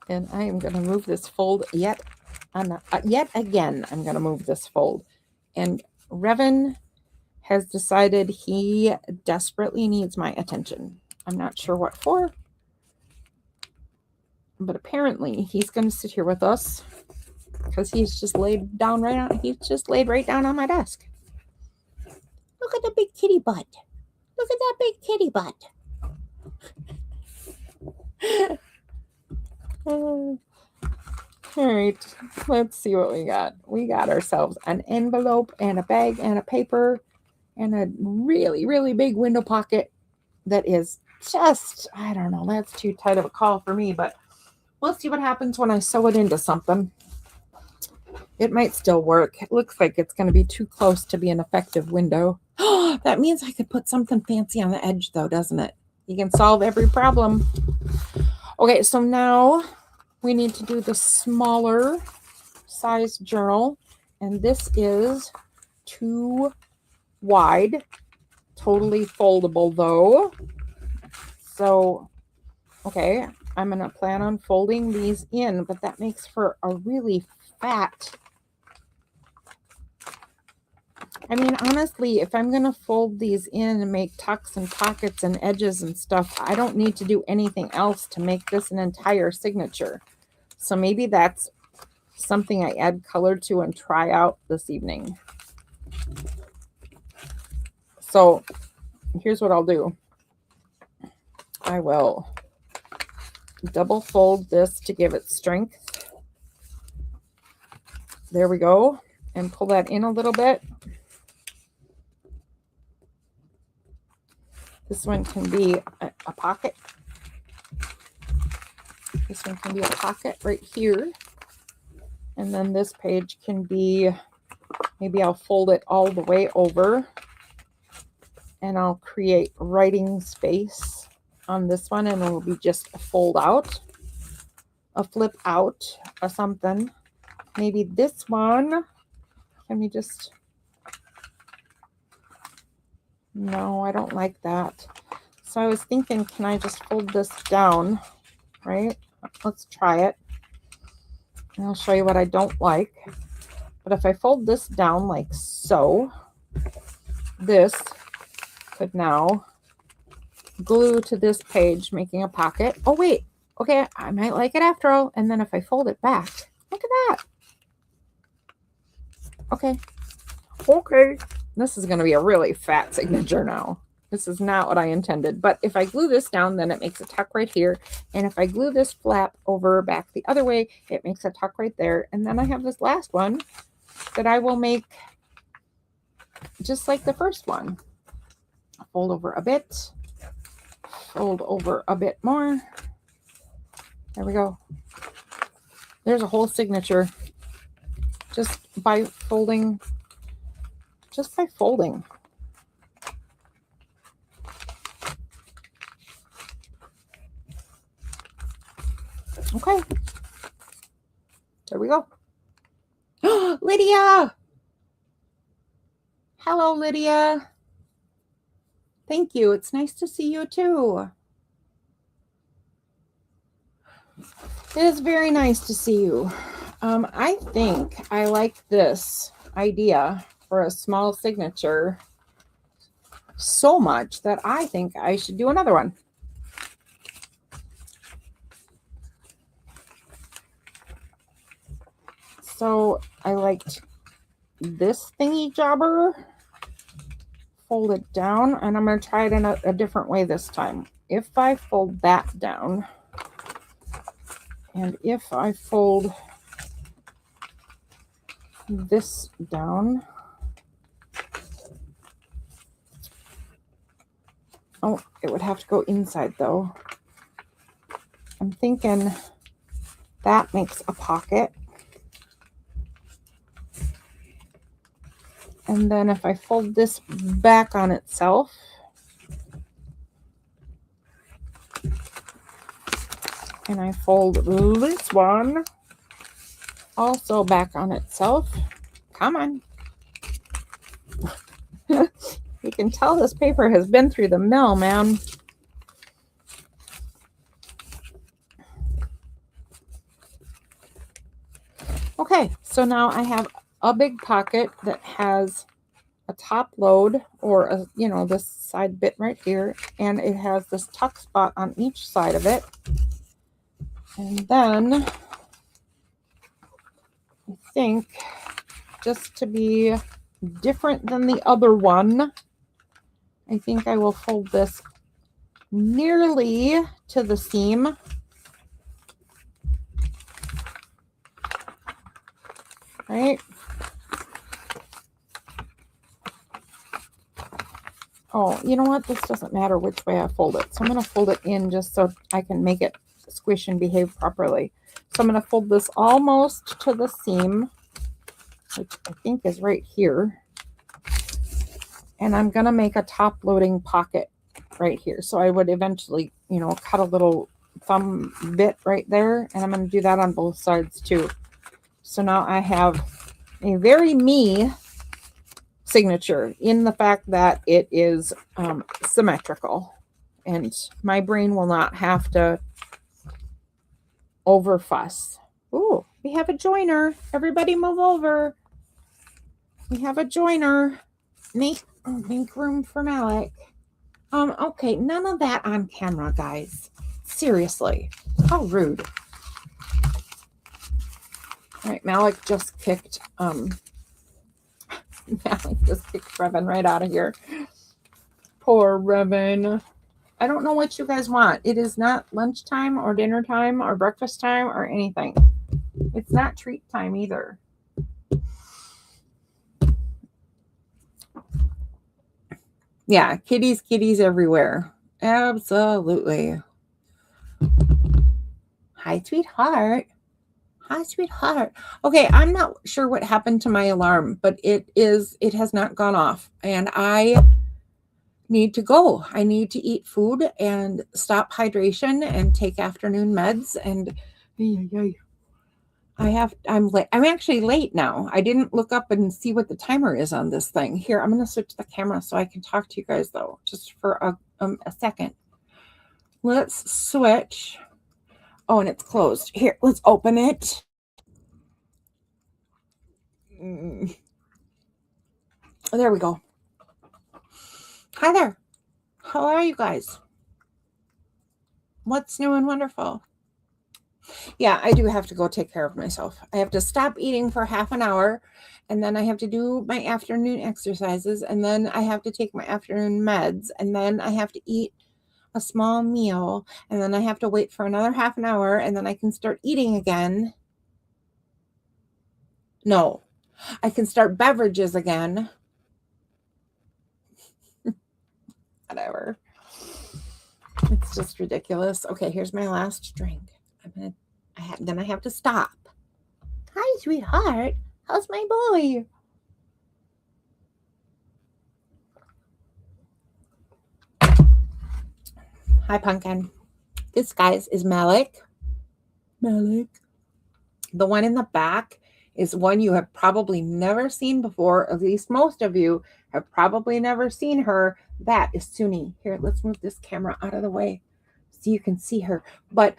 And I am going to move this fold yet again. I'm going to move this fold. And Revan has decided he desperately needs my attention. I'm not sure what for, but apparently he's going to sit here with us because he's just laid right down on my desk. Look at the big kitty butt. Look at that big kitty butt. All right, let's see what we got. We got ourselves an envelope and a bag and a paper and a really, really big window pocket that is just, I don't know, that's too tight of a call for me, but we'll see what happens when I sew it into something. It might still work. It looks like it's going to be too close to be an effective window. That means I could put something fancy on the edge, though, doesn't it? You can solve every problem. Okay, so now we need to do the smaller size journal, and this is too wide, totally foldable though. So, okay, I'm going to plan on folding these in, but that makes for a really fat. I mean, honestly, if I'm going to fold these in and make tucks and pockets and edges and stuff, I don't need to do anything else to make this an entire signature. So maybe that's something I add color to and try out this evening. So here's what I'll do. I will double fold this to give it strength. There we go. And pull that in a little bit. This one can be a pocket. This one can be a pocket right here. And then this page can be, maybe I'll fold it all the way over. And I'll create writing space on this one. And it will be just a fold out, a flip out, or something. Maybe this one, can we just... No, I don't like that. So I was thinking, can I just fold this down, right? Let's try it. And I'll show you what I don't like. But if I fold this down like so, this could now glue to this page, making a pocket. Oh, wait. Okay, I might like it after all. And then if I fold it back, look at that. Okay. Okay. This is going to be a really fat signature now. This is not what I intended. But if I glue this down, then it makes a tuck right here. And if I glue this flap over back the other way, it makes a tuck right there. And then I have this last one that I will make just like the first one. Fold over a bit, fold over a bit more. There we go. There's a whole signature just by folding. Okay. There we go. Lydia! Hello, Lydia. Thank you. It's nice to see you too. It is very nice to see you. I think I like this idea for a small signature so much that I think I should do another one. So I liked this thingy jobber. Fold it down, and I'm going to try it in a different way this time. If I fold that down, and if I fold this down, oh, it would have to go inside though. I'm thinking that makes a pocket. And then if I fold this back on itself, and I fold this one also back on itself, come on. You can tell this paper has been through the mill, man. Okay, so now I have a big pocket that has a top load, or a, you know, this side bit right here, and it has this tuck spot on each side of it. And then I think, just to be different than the other one, I think I will fold this nearly to the seam. Right? Oh, you know what? This doesn't matter which way I fold it. So I'm going to fold it in just so I can make it squish and behave properly. So I'm going to fold this almost to the seam, which I think is right here. And I'm going to make a top loading pocket right here. So I would eventually, you know, cut a little thumb bit right there. And I'm going to do that on both sides too. So now I have a very me signature in the fact that it is symmetrical, and my brain will not have to over fuss. Ooh, we have a joiner. Everybody move over. We have a joiner. Make room for Malik. Okay, none of that on camera, guys. Seriously, how rude. All right, Malik just kicked Revan right out of here. Poor Revan. I don't know what you guys want. It is not lunchtime or dinner time or breakfast time or anything. It's not treat time either. Yeah, kitties everywhere. Absolutely. Hi, sweetheart. Hi, sweetheart. Okay, I'm not sure what happened to my alarm, but it has not gone off, and I need to go. I need to eat food and stop hydration and take afternoon meds, and I'm late. I'm actually late now. I didn't look up and see what the timer is on this thing. Here, I'm going to switch the camera so I can talk to you guys though, just for a second. Let's switch. Oh, and it's closed. Here, let's open it. There we go. Hi there. How are you guys? What's new and wonderful? Yeah, I do have to go take care of myself. I have to stop eating for half an hour, and then I have to do my afternoon exercises, and then I have to take my afternoon meds, and then I have to eat a small meal, and then I have to wait for another half an hour, and then I can start eating again. No, I can start beverages again. Whatever. It's just ridiculous. Okay, here's my last drink. Then I have to stop. Hi, sweetheart. How's my boy? Hi, Pumpkin. This, guys, is Malik. Malik. The one in the back is one you have probably never seen before. At least most of you have probably never seen her. That is Suni. Here, let's move this camera out of the way so you can see her. But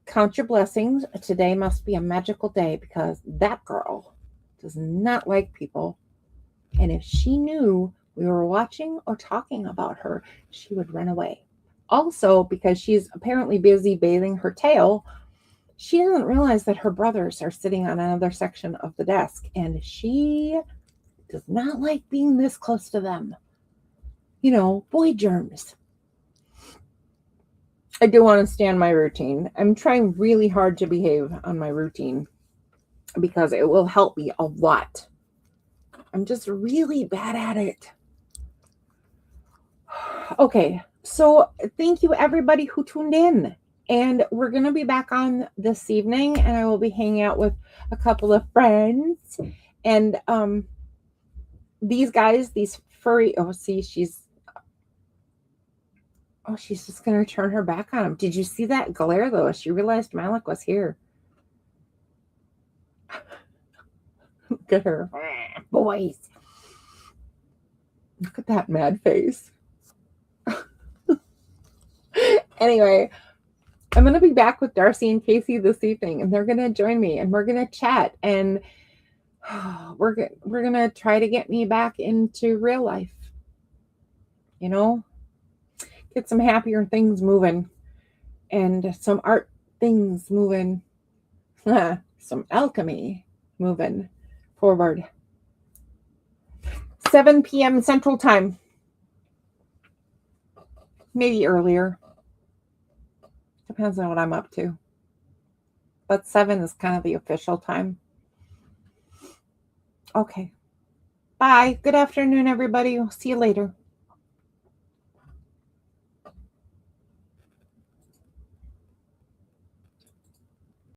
count your blessings. Today must be a magical day because that girl does not like people. And if she knew we were watching or talking about her, she would run away. Also, because she's apparently busy bathing her tail, she doesn't realize that her brothers are sitting on another section of the desk, and she does not like being this close to them. You know, boy germs. I do want to stay on my routine. I'm trying really hard to behave on my routine because it will help me a lot. I'm just really bad at it. Okay, so thank you everybody who tuned in. And we're going to be back on this evening, and I will be hanging out with a couple of friends. And these guys, these furry, she's just going to turn her back on him. Did you see that glare, though? She realized Malik was here. Look at her. Boys. Look at that mad face. Anyway, I'm going to be back with Darcy and Casey this evening, and they're going to join me, and we're going to chat, and we're going to try to get me back into real life. You know, get some happier things moving and some art things moving, some alchemy moving forward. 7 p.m. Central Time. Maybe earlier. Depends on what I'm up to. But 7 is kind of the official time. Okay. Bye. Good afternoon, everybody. We'll see you later.